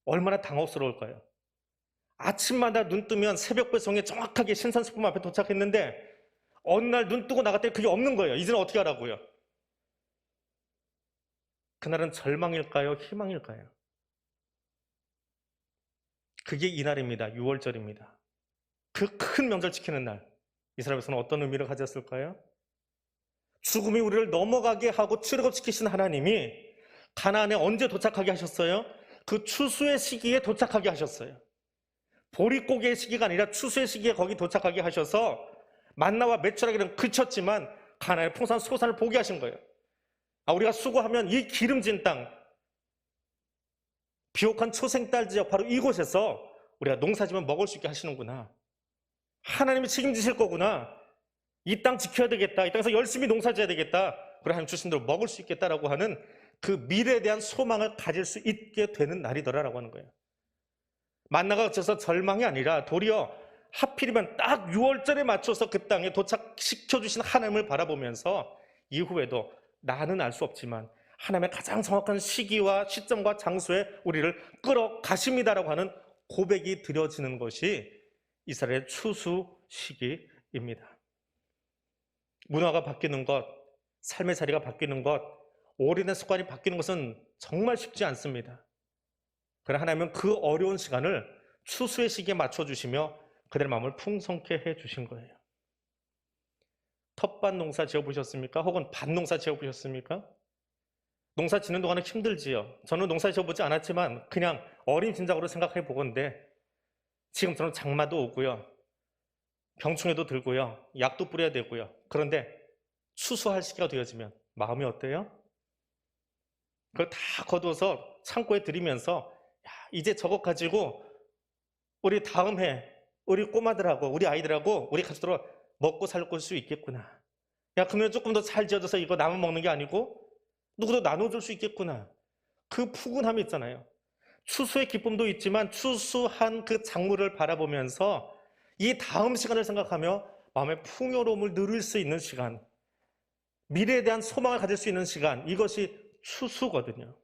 얼마나 당혹스러울까요? 아침마다 눈 뜨면 새벽 배송에 정확하게 신선식품 앞에 도착했는데 어느 날 눈 뜨고 나갔더니 그게 없는 거예요. 이제는 어떻게 하라고요? 그날은 절망일까요? 희망일까요? 그게 이날입니다. 6월절입니다. 그 큰 명절 지키는 날. 이스라엘 백성은 어떤 의미를 가졌을까요? 죽음이 우리를 넘어가게 하고 출애굽시키신 하나님이 가나안에 언제 도착하게 하셨어요? 그 추수의 시기에 도착하게 하셨어요. 보릿고개의 시기가 아니라 추수의 시기에 거기 도착하게 하셔서 만나와 메추라기는 그쳤지만 가나안의 풍성한 소산을 보게 하신 거예요. 우리가 수고하면 이 기름진 땅, 비옥한 초생딸 지역 바로 이곳에서 우리가 농사지면 먹을 수 있게 하시는구나. 하나님이 책임지실 거구나. 이 땅 지켜야 되겠다. 이 땅에서 열심히 농사지어야 되겠다. 그래 하나님 주신 대로 먹을 수 있겠다라고 하는 그 미래에 대한 소망을 가질 수 있게 되는 날이더라라고 하는 거예요. 만나가 그쳐서 절망이 아니라 도리어 하필이면 딱 6월절에 맞춰서 그 땅에 도착시켜주신 하나님을 바라보면서 이후에도 나는 알 수 없지만 하나님의 가장 정확한 시기와 시점과 장소에 우리를 끌어가십니다라고 하는 고백이 드려지는 것이 이스라엘의 추수 시기입니다. 문화가 바뀌는 것, 삶의 자리가 바뀌는 것, 오래된 습관이 바뀌는 것은 정말 쉽지 않습니다. 그러나 하나님은 그 어려운 시간을 추수의 시기에 맞춰주시며 그들의 마음을 풍성케 해주신 거예요. 텃밭 농사 지어보셨습니까? 혹은 밭 농사 지어보셨습니까? 농사 짓는 동안은 힘들지요. 저는 농사 지어보지 않았지만 그냥 어린 심장으로 생각해 보건대 지금처럼 장마도 오고요. 병충해도 들고요. 약도 뿌려야 되고요. 그런데 추수할 시기가 되어지면 마음이 어때요? 그걸 다 거두어서 창고에 들이면서 이제 저것 가지고 우리 다음 해 우리 꼬마들하고 우리 아이들하고 우리 가족들하고 먹고 살 수 있겠구나. 그러면 조금 더 잘 지어져서 이거 나만 먹는 게 아니고 누구도 나눠줄 수 있겠구나. 그 푸근함이 있잖아요. 추수의 기쁨도 있지만 추수한 그 작물을 바라보면서 이 다음 시간을 생각하며 마음의 풍요로움을 누릴 수 있는 시간, 미래에 대한 소망을 가질 수 있는 시간, 이것이 추수거든요.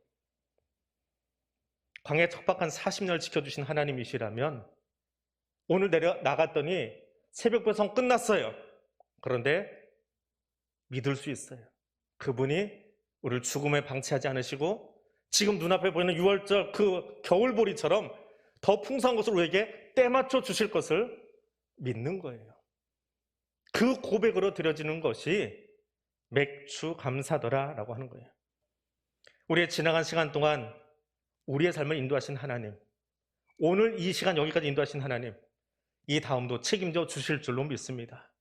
광야에 척박한 40년을 지켜주신 하나님이시라면 오늘 내려 나갔더니 새벽 배송 끝났어요. 그런데 믿을 수 있어요. 그분이 우리를 죽음에 방치하지 않으시고 지금 눈앞에 보이는 6월절 그 겨울보리처럼 더 풍성한 것을 우리에게 때맞춰 주실 것을 믿는 거예요. 그 고백으로 드려지는 것이 맥주 감사더라라고 하는 거예요. 우리의 지나간 시간 동안 우리의 삶을 인도하신 하나님, 오늘 이 시간 여기까지 인도하신 하나님, 이 다음도 책임져 주실 줄로 믿습니다.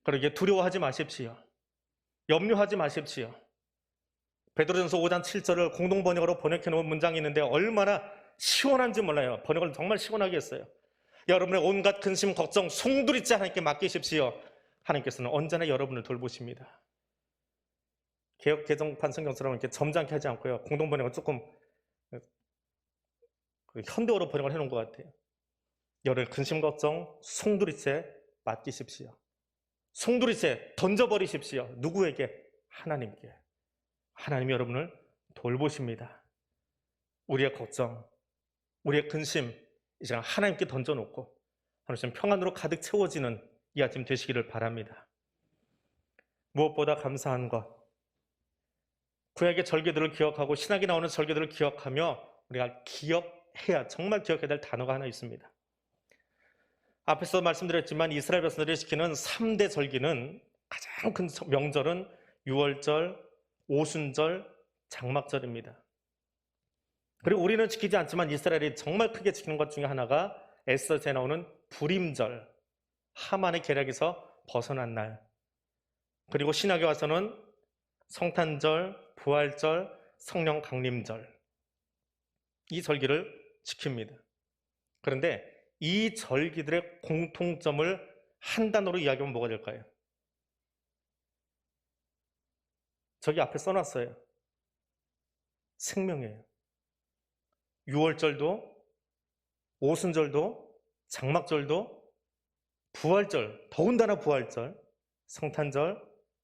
그러기에 두려워하지 마십시오. 염려하지 마십시오. 베드로전서 5장 7절을 공동번역으로 번역해 놓은 문장이 있는데 얼마나 시원한지 몰라요. 번역을 정말 시원하게 했어요. 여러분의 온갖 근심, 걱정, 송두리째 하나님께 맡기십시오. 하나님께서는 언제나 여러분을 돌보십니다. 개역 개정판 성경처럼 이렇게 점잖게 하지 않고요. 공동번역은 조금 현대어로 번역을 해놓은 것 같아요. 여러분의 근심, 걱정, 송두리째 맡기십시오. 송두리째 던져버리십시오. 누구에게? 하나님께. 하나님이 여러분을 돌보십니다. 우리의 걱정, 우리의 근심 이제 하나님께 던져놓고 하나님 평안으로 가득 채워지는 이 아침 되시기를 바랍니다. 무엇보다 감사한 것, 구약의 절기들을 기억하고 신약에 나오는 절기들을 기억하며 우리가 기억해야, 정말 기억해야 될 단어가 하나 있습니다. 앞에서 말씀드렸지만 이스라엘 백성들이 지키는 3대 절기는 가장 큰 명절은 6월절, 오순절, 장막절입니다. 그리고 우리는 지키지 않지만 이스라엘이 정말 크게 지키는 것 중에 하나가 에스더서에 나오는 불임절, 하만의 계략에서 벗어난 날. 그리고 신약에 와서는 성탄절, 부활절, 성령 강림절 이 절기를 지킵니다. 그런데 이 절기들의 공통점을 한 단어로 이야기하면 뭐가 될까요? 저기 앞에 써놨어요. 생명이에요. 유월절도, 오순절도, 장막절도, 부활절, 더군다나 부활절, 성탄절,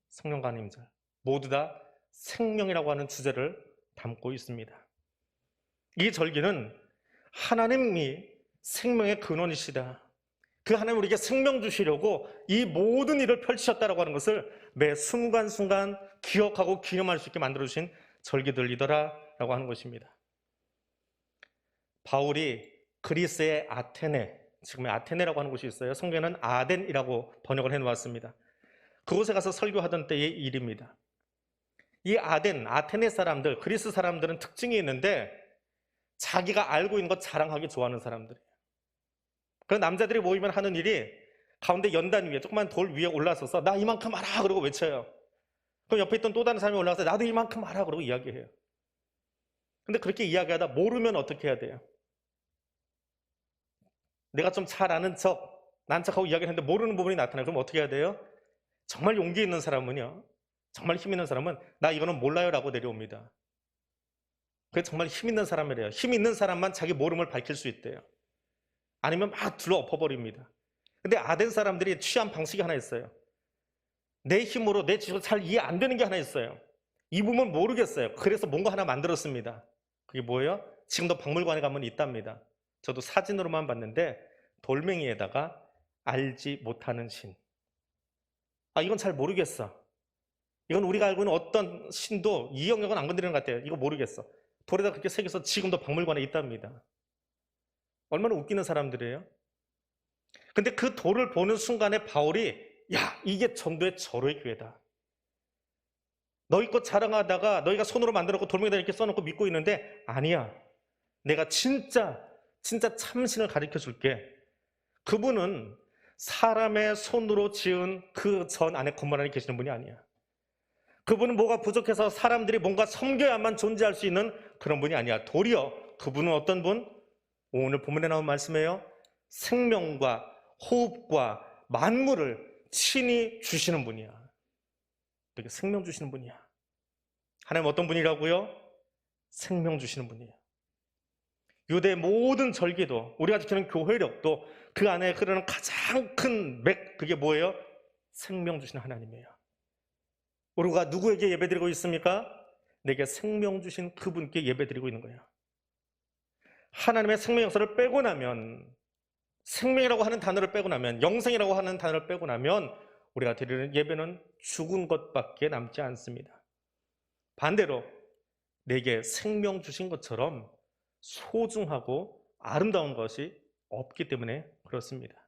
성령 강림절 모두 다 생명이라고 하는 주제를 담고 있습니다. 이 절기는 하나님이 생명의 근원이시다. 그 하나님 우리에게 생명 주시려고 이 모든 일을 펼치셨다라고 하는 것을 매 순간순간 기억하고 기념할 수 있게 만들어주신 절기들이더라라고 하는 것입니다. 바울이 그리스의 아테네, 지금의 아테네라고 하는 곳이 있어요. 성경에는 아덴이라고 번역을 해놓았습니다. 그곳에 가서 설교하던 때의 일입니다. 이 아테네 사람들, 그리스 사람들은 특징이 있는데 자기가 알고 있는 것 자랑하기 좋아하는 사람들이에요. 그 남자들이 모이면 하는 일이 가운데 연단 위에 조그만 돌 위에 올라서서 나 이만큼 알아 그러고 외쳐요. 그럼 옆에 있던 또 다른 사람이 올라가서 나도 이만큼 알아 그러고 이야기해요. 근데 그렇게 이야기하다 모르면 어떻게 해야 돼요? 내가 좀 잘 아는 척, 난 척하고 이야기를 했는데 모르는 부분이 나타나요. 그럼 어떻게 해야 돼요? 정말 용기 있는 사람은요, 정말 힘 있는 사람은 나 이거는 몰라요라고 내려옵니다. 그게 정말 힘 있는 사람이래요. 힘 있는 사람만 자기 모름을 밝힐 수 있대요. 아니면 막 둘러 엎어버립니다. 근데 아덴 사람들이 취한 방식이 하나 있어요. 내 힘으로 내 지식으로 잘 이해 안 되는 게 하나 있어요. 이 부분 모르겠어요. 그래서 뭔가 하나 만들었습니다. 그게 뭐예요? 지금도 박물관에 가면 있답니다. 저도 사진으로만 봤는데 돌멩이에다가 알지 못하는 신. 이건 잘 모르겠어. 이건 우리가 알고 있는 어떤 신도 이 영역은 안 건드리는 것 같아요. 이거 모르겠어. 돌에다 그렇게 새겨서 지금도 박물관에 있답니다. 얼마나 웃기는 사람들이에요. 근데 그 돌을 보는 순간에 바울이 야, 이게 전도의 절호의 기회다. 너희 것 자랑하다가 너희가 손으로 만들었고 돌멩이에다 이렇게 써놓고 믿고 있는데 아니야. 내가 진짜 참신을 가르쳐 줄게. 그분은 사람의 손으로 지은 그 전 안에 건물 안에 계시는 분이 아니야. 그분은 뭐가 부족해서 사람들이 뭔가 섬겨야만 존재할 수 있는 그런 분이 아니야. 도리어 그분은 어떤 분? 오늘 본문에 나온 말씀이에요. 생명과 호흡과 만물을 친히 주시는 분이야. 이렇게 생명 주시는 분이야. 하나님 어떤 분이라고요? 생명 주시는 분이에요. 유대의 모든 절기도 우리가 지키는 교회력도 그 안에 흐르는 가장 큰 그게 뭐예요? 생명 주시는 하나님이에요. 우리가 누구에게 예배드리고 있습니까? 내게 생명 주신 그분께 예배드리고 있는 거예요. 하나님의 생명 역사를 빼고 나면, 생명이라고 하는 단어를 빼고 나면, 영생이라고 하는 단어를 빼고 나면 우리가 드리는 예배는 죽은 것밖에 남지 않습니다. 반대로 내게 생명 주신 것처럼 소중하고 아름다운 것이 없기 때문에 그렇습니다.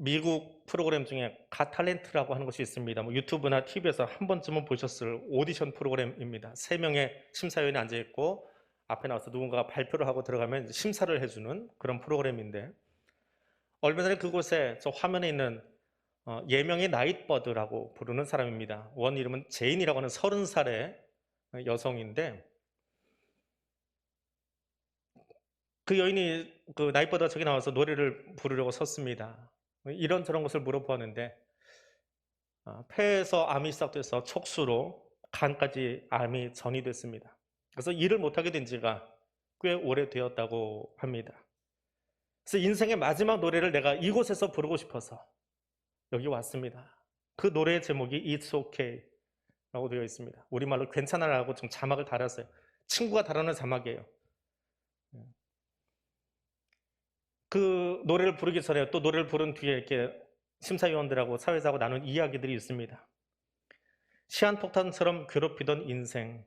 미국 프로그램 중에 갓탤런트라고 하는 것이 있습니다. 유튜브나 TV에서 한 번쯤은 보셨을 오디션 프로그램입니다. 3명의 심사위원이 앉아있고 앞에 나와서 누군가가 발표를 하고 들어가면 심사를 해주는 그런 프로그램인데, 얼마 전에 그곳에 저 화면에 있는 예명의 나잇버드라고 부르는 사람입니다. 원 이름은 제인이라고 하는 30살의 여성인데, 그 여인이 그 나잇버드가 저기 나와서 노래를 부르려고 섰습니다. 이런저런 것을 물어보았는데 폐에서 암이 시작돼서 척수로 간까지 암이 전이됐습니다. 그래서 일을 못하게 된 지가 꽤 오래되었다고 합니다. 그래서 인생의 마지막 노래를 내가 이곳에서 부르고 싶어서 여기 왔습니다. 그 노래의 제목이 It's Okay 라고 되어 있습니다. 우리말로 괜찮아라고 좀 자막을 달았어요. 친구가 달아놓은 자막이에요. 그 노래를 부르기 전에 또 노래를 부른 뒤에 이렇게 심사위원들하고 사회자하고 나눈 이야기들이 있습니다. 시한폭탄처럼 괴롭히던 인생,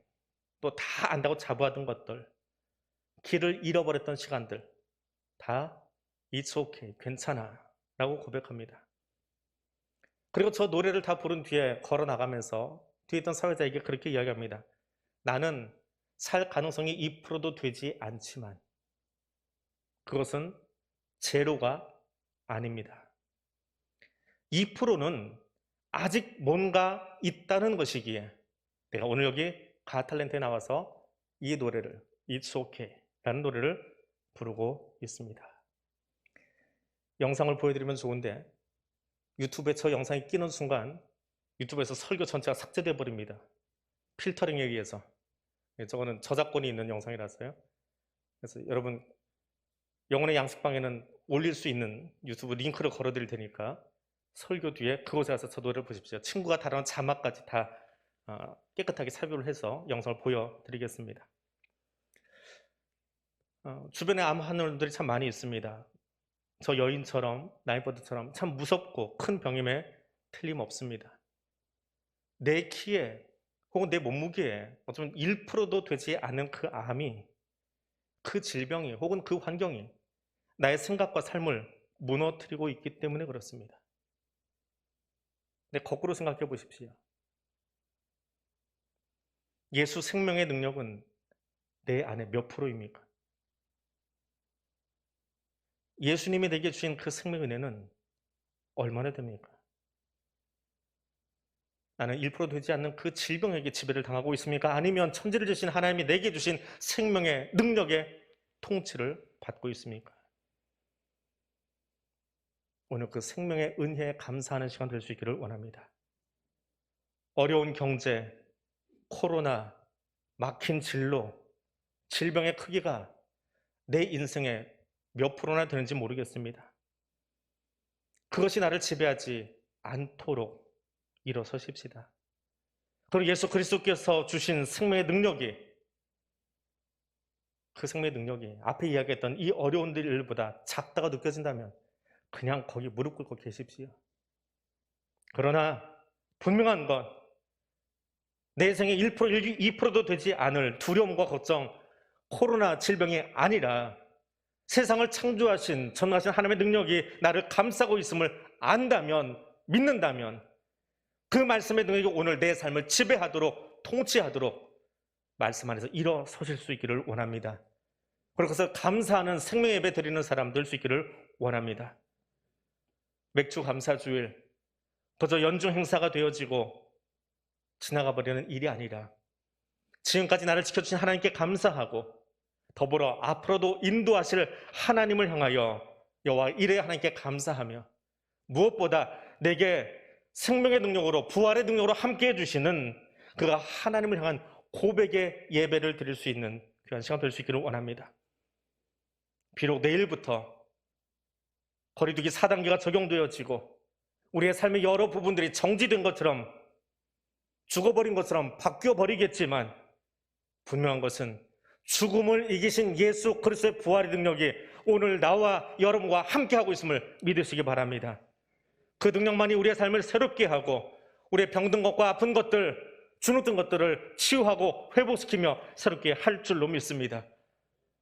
또 다 안다고 자부하던 것들, 길을 잃어버렸던 시간들, 다 It's okay, 괜찮아 라고 고백합니다. 그리고 저 노래를 다 부른 뒤에 걸어 나가면서 뒤에 있던 사회자에게 그렇게 이야기합니다. 나는 살 가능성이 2%도 되지 않지만 그것은 제로가 아닙니다. 2%는 아직 뭔가 있다는 것이기에 내가 오늘 여기 가탈렌트에 나와서 이 노래를 It's Okay 라는 노래를 부르고 있습니다. 영상을 보여드리면 좋은데 유튜브에 저 영상이 끼는 순간 유튜브에서 설교 전체가 삭제돼 버립니다. 필터링에 의해서. 저거는 저작권이 있는 영상이라서요. 그래서 여러분 영혼의 양식방에는 올릴 수 있는 유튜브 링크를 걸어드릴 테니까 설교 뒤에 그곳에 가서 저 노래를 보십시오. 친구가 다루는 자막까지 다 깨끗하게 삽입을 해서 영상을 보여드리겠습니다. 주변에 암환자들이 참 많이 있습니다. 저 여인처럼 나이버드처럼 참 무섭고 큰 병임에 틀림없습니다. 내 키에 혹은 내 몸무게에 어쩌면 1%도 되지 않은 그 암이, 그 질병이 혹은 그 환경이 나의 생각과 삶을 무너뜨리고 있기 때문에 그렇습니다. 근데 거꾸로 생각해 보십시오. 예수 생명의 능력은 내 안에 몇 프로입니까? 예수님이 내게 주신 그 생명의 은혜는 얼마나 됩니까? 나는 1% 되지 않는 그 질병에게 지배를 당하고 있습니까? 아니면 천지를 주신 하나님이 내게 주신 생명의 능력의 통치를 받고 있습니까? 오늘 그 생명의 은혜에 감사하는 시간 될 수 있기를 원합니다. 어려운 경제, 코로나, 막힌 진로, 질병의 크기가 내 인생에 몇 프로나 되는지 모르겠습니다. 그것이 나를 지배하지 않도록 일어서십시다. 그리고 예수 그리스도께서 주신 생명의 능력이, 그 생명의 능력이 앞에 이야기했던 이 어려운 일보다 작다고 느껴진다면 그냥 거기 무릎 꿇고 계십시오. 그러나 분명한 건 내 생에 1%, 2%도 되지 않을 두려움과 걱정, 코로나 질병이 아니라 세상을 창조하신 전능하신 하나님의 능력이 나를 감싸고 있음을 안다면, 믿는다면 그 말씀의 능력이 오늘 내 삶을 지배하도록, 통치하도록 말씀 안에서 일어서실 수 있기를 원합니다. 그래서 감사하는 생명 예배 드리는 사람 될 수 있기를 원합니다. 맥주 감사주일 그저 연중 행사가 되어지고 지나가 버리는 일이 아니라 지금까지 나를 지켜주신 하나님께 감사하고 더불어 앞으로도 인도하실 하나님을 향하여 여호와 이레 하나님께 감사하며 무엇보다 내게 생명의 능력으로, 부활의 능력으로 함께 해주시는 그가 하나님을 향한 고백의 예배를 드릴 수 있는 귀한 시간 될 수 있기를 원합니다. 비록 내일부터 거리두기 4단계가 적용되어지고 우리의 삶의 여러 부분들이 정지된 것처럼, 죽어버린 것처럼 바뀌어버리겠지만 분명한 것은 죽음을 이기신 예수 그리스도의 부활의 능력이 오늘 나와 여러분과 함께하고 있음을 믿으시기 바랍니다. 그 능력만이 우리의 삶을 새롭게 하고 우리의 병든 것과 아픈 것들, 주눅든 것들을 치유하고 회복시키며 새롭게 할 줄로 믿습니다.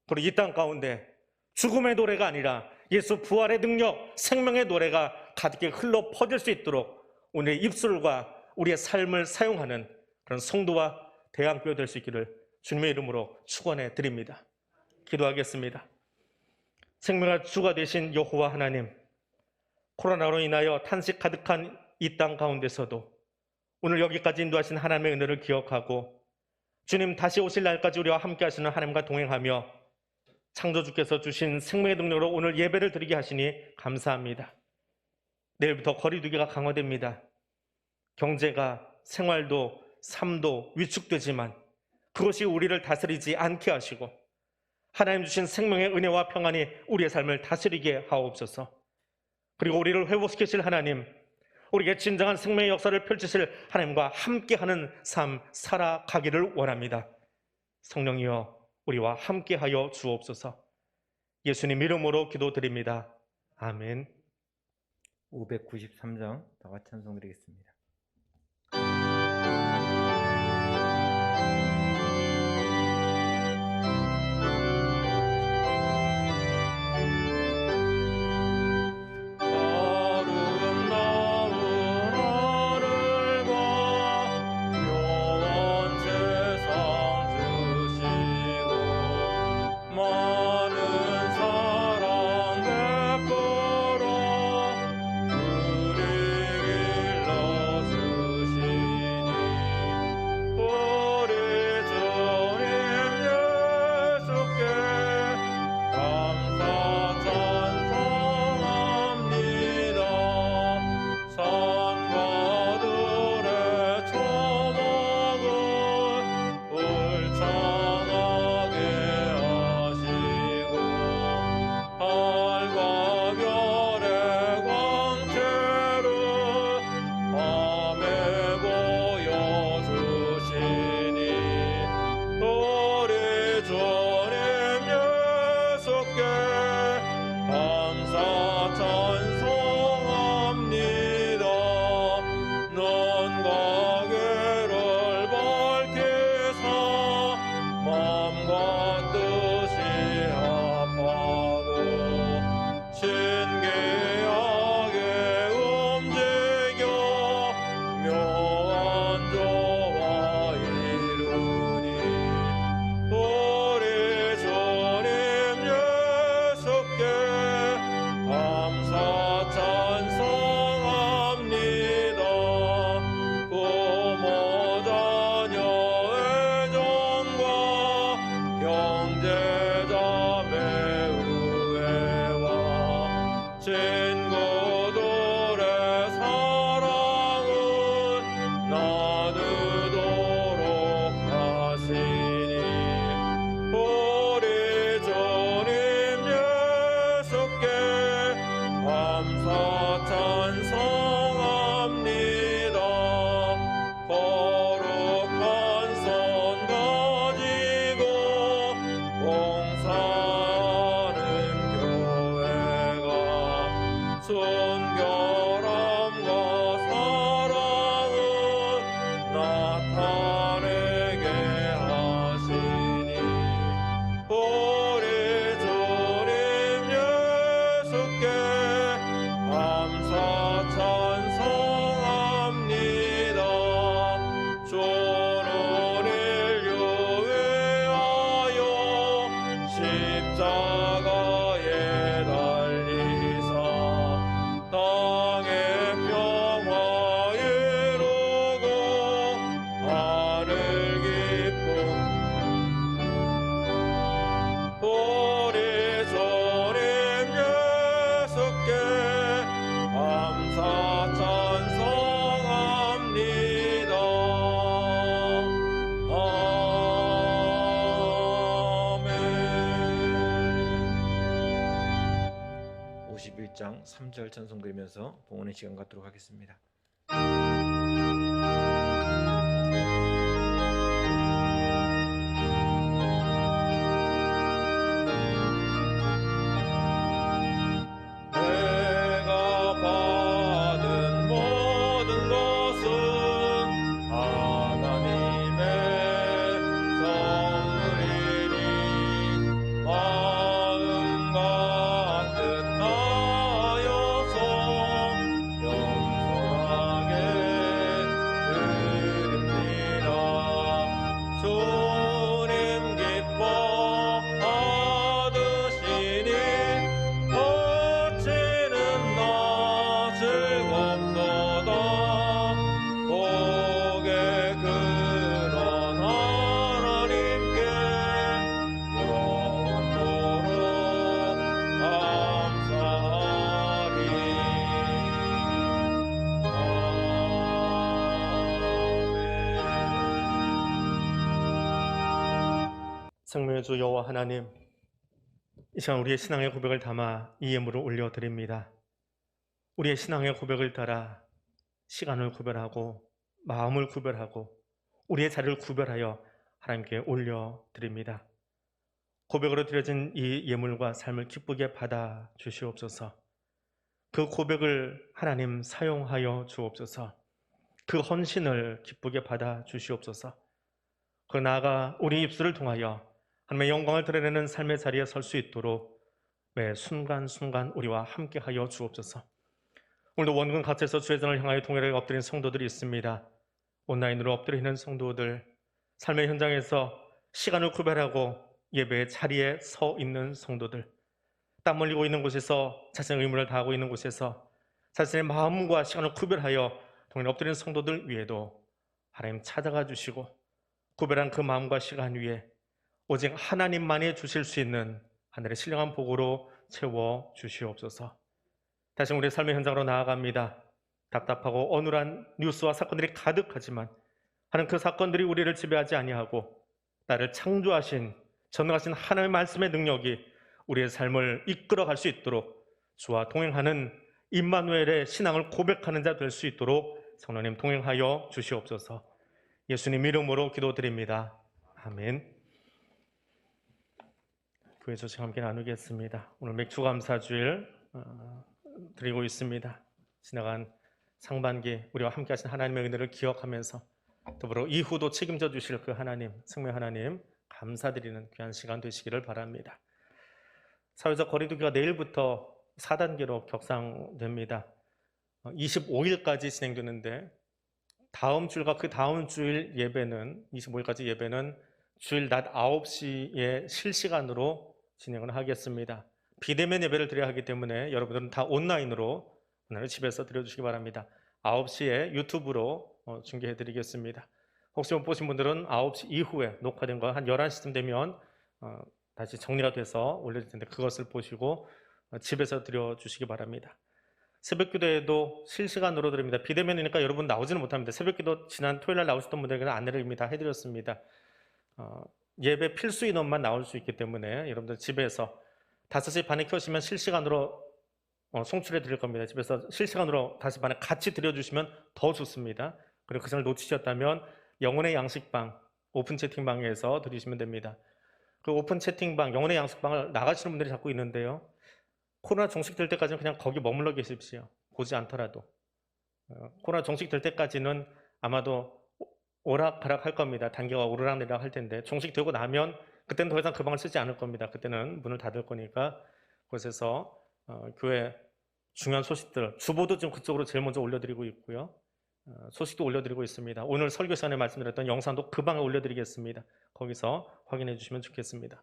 그리고 이 땅 가운데 죽음의 노래가 아니라 예수 부활의 능력, 생명의 노래가 가득히 흘러 퍼질 수 있도록 오늘의 입술과 우리의 삶을 사용하는 그런 성도와 대안교회 될 수 있기를 주님의 이름으로 축원해 드립니다. 기도하겠습니다. 생명의 주가 되신 여호와 하나님, 코로나로 인하여 탄식 가득한 이 땅 가운데서도 오늘 여기까지 인도하신 하나님의 은혜를 기억하고 주님 다시 오실 날까지 우리와 함께 하시는 하나님과 동행하며 창조주께서 주신 생명의 능력으로 오늘 예배를 드리게 하시니 감사합니다. 내일부터 거리두기가 강화됩니다. 경제가, 생활도, 삶도 위축되지만 그것이 우리를 다스리지 않게 하시고 하나님 주신 생명의 은혜와 평안이 우리의 삶을 다스리게 하옵소서. 그리고 우리를 회복시키실 하나님, 우리에게 진정한 생명의 역사를 펼치실 하나님과 함께하는 삶 살아가기를 원합니다. 성령이여 우리와 함께하여 주옵소서. 예수님 이름으로 기도드립니다. 아멘. 593장 다 같이 찬송드리겠습니다. 우리 길러 1장 3절 찬송 드리면서 봉헌의 시간 갖도록 하겠습니다. 내가 받은 모든 것은 하나님의 선물이니 마음과 뜻하여서 겸손하게 드립니다. 주님 기뻐 받으시니 어찌는 나 즐겁도다. 복의 근원 하나님께 영원토록 감사하리. 아멘. 생명의 주 여호와 하나님, 이 시간 우리의 신앙의 고백을 담아 이 예물을 올려드립니다. 우리의 신앙의 고백을 따라 시간을 구별하고 마음을 구별하고 우리의 자리를 구별하여 하나님께 올려드립니다. 고백으로 드려진 이 예물과 삶을 기쁘게 받아 주시옵소서. 그 고백을 하나님 사용하여 주옵소서. 그 헌신을 기쁘게 받아 주시옵소서. 그 나아가 우리 입술을 통하여 하나님의 영광을 드러내는 삶의 자리에 설 수 있도록 매 순간순간 우리와 함께하여 주옵소서. 오늘도 원근 각지에서 주의 전을 향하여 동일하게 엎드린 성도들이 있습니다. 온라인으로 엎드려 있는 성도들, 삶의 현장에서 시간을 구별하고 예배의 자리에 서 있는 성도들, 땀 흘리고 있는 곳에서 자신의 의무를 다하고 있는 곳에서 자신의 마음과 시간을 구별하여 동일하게 엎드린 성도들 위에도 하나님 찾아가 주시고 구별한 그 마음과 시간 위에 오직 하나님만이 주실 수 있는 하늘의 신령한 복으로 채워 주시옵소서. 다시 우리의 삶의 현장으로 나아갑니다. 답답하고 어눌한 뉴스와 사건들이 가득하지만 하는 그 사건들이 우리를 지배하지 아니하고 나를 창조하신 전능하신 하나님의 말씀의 능력이 우리의 삶을 이끌어갈 수 있도록 주와 동행하는 임마누엘의 신앙을 고백하는 자 될 수 있도록 성령님 동행하여 주시옵소서. 예수님 이름으로 기도드립니다. 아멘. 교회 소식 함께 나누겠습니다. 오늘 맥주감사주일 드리고 있습니다. 지나간 상반기 우리와 함께 하신 하나님의 은혜를 기억하면서 더불어 이후도 책임져 주실 그 하나님, 생명 하나님 감사드리는 귀한 시간 되시기를 바랍니다. 사회적 거리두기가 내일부터 4단계로 격상됩니다. 25일까지 진행되는데 다음 주일과 그 다음 주일 예배는 25일까지 예배는 주일 낮 9시에 실시간으로 진행을 하겠습니다. 비대면 예배를 드려야 하기 때문에 여러분들은 다 온라인으로 오늘 집에서 드려주시기 바랍니다. 9시에 유튜브로 중계해 드리겠습니다. 혹시 못 보신 분들은 9시 이후에 녹화된 거 한 11시쯤 되면 다시 정리가 돼서 올려질 텐데 그것을 보시고 집에서 드려주시기 바랍니다. 새벽기도에도 실시간으로 드립니다. 비대면이니까 여러분 나오지는 못합니다. 새벽기도 지난 토요일 날 나오셨던 분들에게는 안내를 이미 다 해드렸습니다. 예배 필수 인원만 나올 수 있기 때문에 여러분들 집에서 5시 반에 켜시면 실시간으로 송출해 드릴 겁니다. 집에서 실시간으로 5시 반에 같이 드려주시면 더 좋습니다. 그리고 그 전을 놓치셨다면 영혼의 양식방 오픈 채팅방에서 드리시면 됩니다. 그 오픈 채팅방 영혼의 양식방을 나가시는 분들이 자꾸 있는데요. 코로나 종식될 때까지는 그냥 거기 머물러 계십시오. 보지 않더라도. 코로나 종식될 때까지는 아마도 오락가락 할 겁니다. 단계가 오르락내리락 할 텐데 종식되고 나면 그때는 더 이상 그 방을 쓰지 않을 겁니다. 그때는 문을 닫을 거니까 그곳에서 교회 중요한 소식들, 주보도 지금 그쪽으로 제일 먼저 올려드리고 있고요. 소식도 올려드리고 있습니다. 오늘 설교 시간에 말씀드렸던 영상도 그 방에 올려드리겠습니다. 거기서 확인해 주시면 좋겠습니다.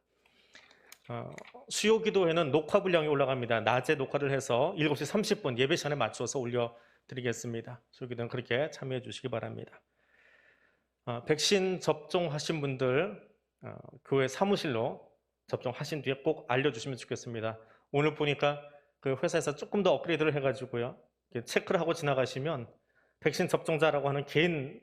수요 기도회는 녹화 분량이 올라갑니다. 낮에 녹화를 해서 7시 30분 예배 시간에 맞춰서 올려드리겠습니다. 수요 기도는 그렇게 참여해 주시기 바랍니다. 백신 접종하신 분들 교회 사무실로 접종하신 뒤에 꼭 알려주시면 좋겠습니다. 오늘 보니까 그 회사에서 조금 더 업그레이드를 해가지고요. 체크를 하고 지나가시면 백신 접종자라고 하는 개인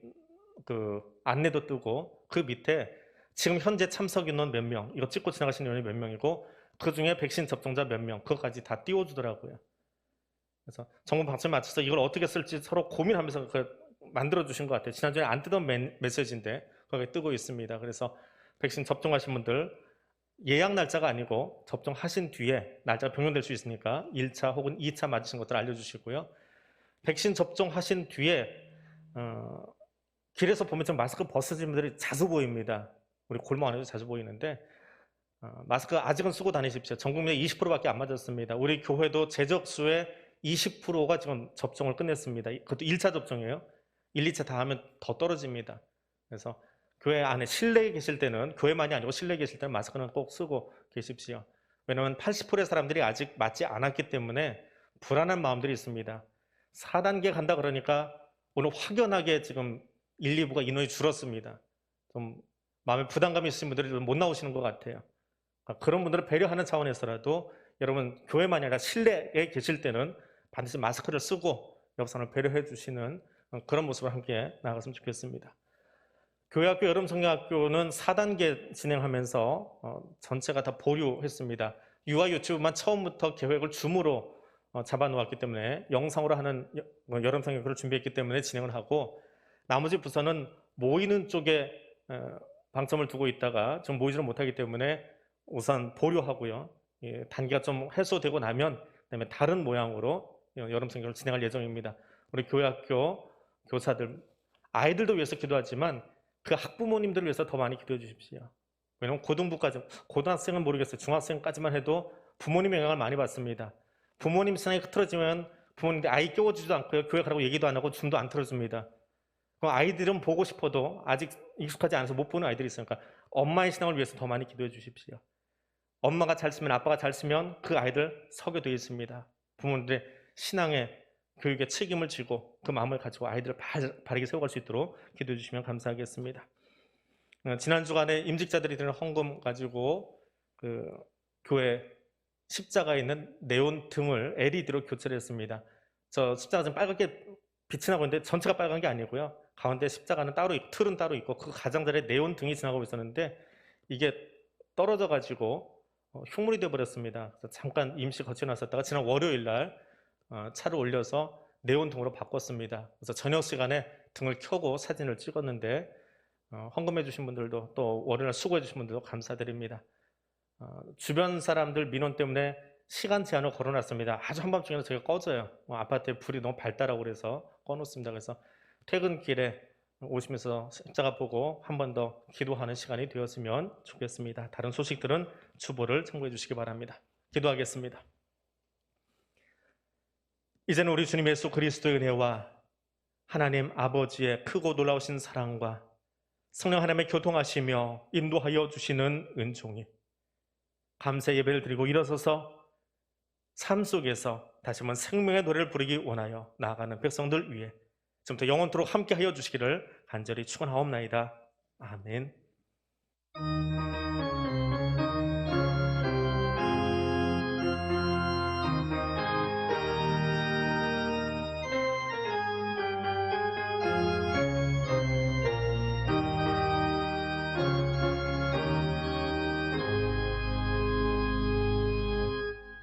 그 안내도 뜨고 그 밑에 지금 현재 참석 인원 몇 명, 이거 찍고 지나가신 인원이 몇 명이고 그 중에 백신 접종자 몇 명, 그거까지 다 띄워주더라고요. 그래서 정부 방침에 맞춰서 이걸 어떻게 쓸지 서로 고민하면서 만들어 주신 것 같아요. 지난주에 안 뜨던 메시지인데 거기에 뜨고 있습니다. 그래서 백신 접종하신 분들 예약 날짜가 아니고 접종하신 뒤에 날짜가 변경될 수 있으니까 1차 혹은 2차 맞으신 것들 알려주시고요. 백신 접종하신 뒤에 길에서 보면 좀 마스크 벗으신 분들이 자주 보입니다. 우리 골목 안에도 자주 보이는데 마스크 아직은 쓰고 다니십시오. 전 국민의 20%밖에 안 맞았습니다. 우리 교회도 재접수의 20%가 지금 접종을 끝냈습니다. 그것도 1차 접종이에요. 1, 2차 다 하면 더 떨어집니다. 그래서 교회 안에 실내에 계실 때는, 교회만이 아니고 실내에 계실 때는 마스크는 꼭 쓰고 계십시오. 왜냐하면 80%의 사람들이 아직 맞지 않았기 때문에 불안한 마음들이 있습니다. 4단계 간다 그러니까 오늘 확연하게 지금 1, 2부가 인원이 줄었습니다. 좀 마음에 부담감이 있으신 분들이 좀 못 나오시는 것 같아요. 그런 분들을 배려하는 차원에서라도 여러분 교회만이 아니라 실내에 계실 때는 반드시 마스크를 쓰고 옆 사람을 배려해 주시는 그런 모습을 함께 나아갔으면 좋겠습니다. 교회학교 여름성경학교는 4단계 진행하면서 전체가 다 보류했습니다. 유아 유치부만 처음부터 계획을 줌으로 잡아놓았기 때문에 영상으로 하는 여름성경학교를 준비했기 때문에 진행을 하고, 나머지 부서는 모이는 쪽에 방점을 두고 있다가 좀 모이지를 못하기 때문에 우선 보류하고요. 단계가 좀 해소되고 나면 그다음에 다른 모양으로 여름성경을 진행할 예정입니다. 우리 교회학교 교사들, 아이들도 위해서 기도하지만 그 학부모님들을 위해서 더 많이 기도해 주십시오. 왜냐하면 고등부까지, 고등학생은 모르겠어요. 중학생까지만 해도 부모님의 영향을 많이 받습니다. 부모님 신앙이 흐트러지면 부모님들 아이 깨워주지도 않고요. 교회 가라고 얘기도 안 하고 줌도 안 틀어줍니다. 그럼 아이들은 보고 싶어도 아직 익숙하지 않아서 못 보는 아이들이 있으니까 엄마의 신앙을 위해서 더 많이 기도해 주십시오. 엄마가 잘 쓰면, 아빠가 잘 쓰면 그 아이들 서게 되어 있습니다. 부모님들의 신앙의 교육에 책임을 지고 그 마음을 가지고 아이들을 바르게 세워갈 수 있도록 기도해 주시면 감사하겠습니다. 지난 주간에 임직자들이 드리는 헌금 가지고 그 교회 십자가에 있는 네온 등을 LED로 교체를 했습니다. 저 십자가 좀 빨갛게 빛이 나고 있는데 전체가 빨간 게 아니고요. 가운데 십자가는 따로 있고 틀은 따로 있고 그 가장자리에 네온 등이 지나가고 있었는데 이게 떨어져 가지고 흉물이 되어 버렸습니다. 그래서 잠깐 임시 거쳐놨었다가 지난 월요일 날 차를 올려서 네온 등으로 바꿨습니다. 그래서 저녁 시간에 등을 켜고 사진을 찍었는데 헌금해 주신 분들도 또 월요일 날 수고해 주신 분들도 감사드립니다. 주변 사람들 민원 때문에 시간 제한을 걸어놨습니다. 아주 한밤중에는 저희가 꺼져요. 아파트에 불이 너무 밝다라고 그래서 꺼놓습니다. 그래서 퇴근길에 오시면서 십자가 보고 한 번 더 기도하는 시간이 되었으면 좋겠습니다. 다른 소식들은 추보를 참고해 주시기 바랍니다. 기도하겠습니다. 이제는 우리 주님 예수 그리스도의 은혜와 하나님 아버지의 크고 놀라우신 사랑과 성령 하나님의 교통하시며 인도하여 주시는 은총이 감사 예배를 드리고 일어서서 삶 속에서 다시 한번 생명의 노래를 부르기 원하여 나아가는 백성들 위해 지금부터 영원토록 함께하여 주시기를 간절히 축원하옵나이다. 아멘.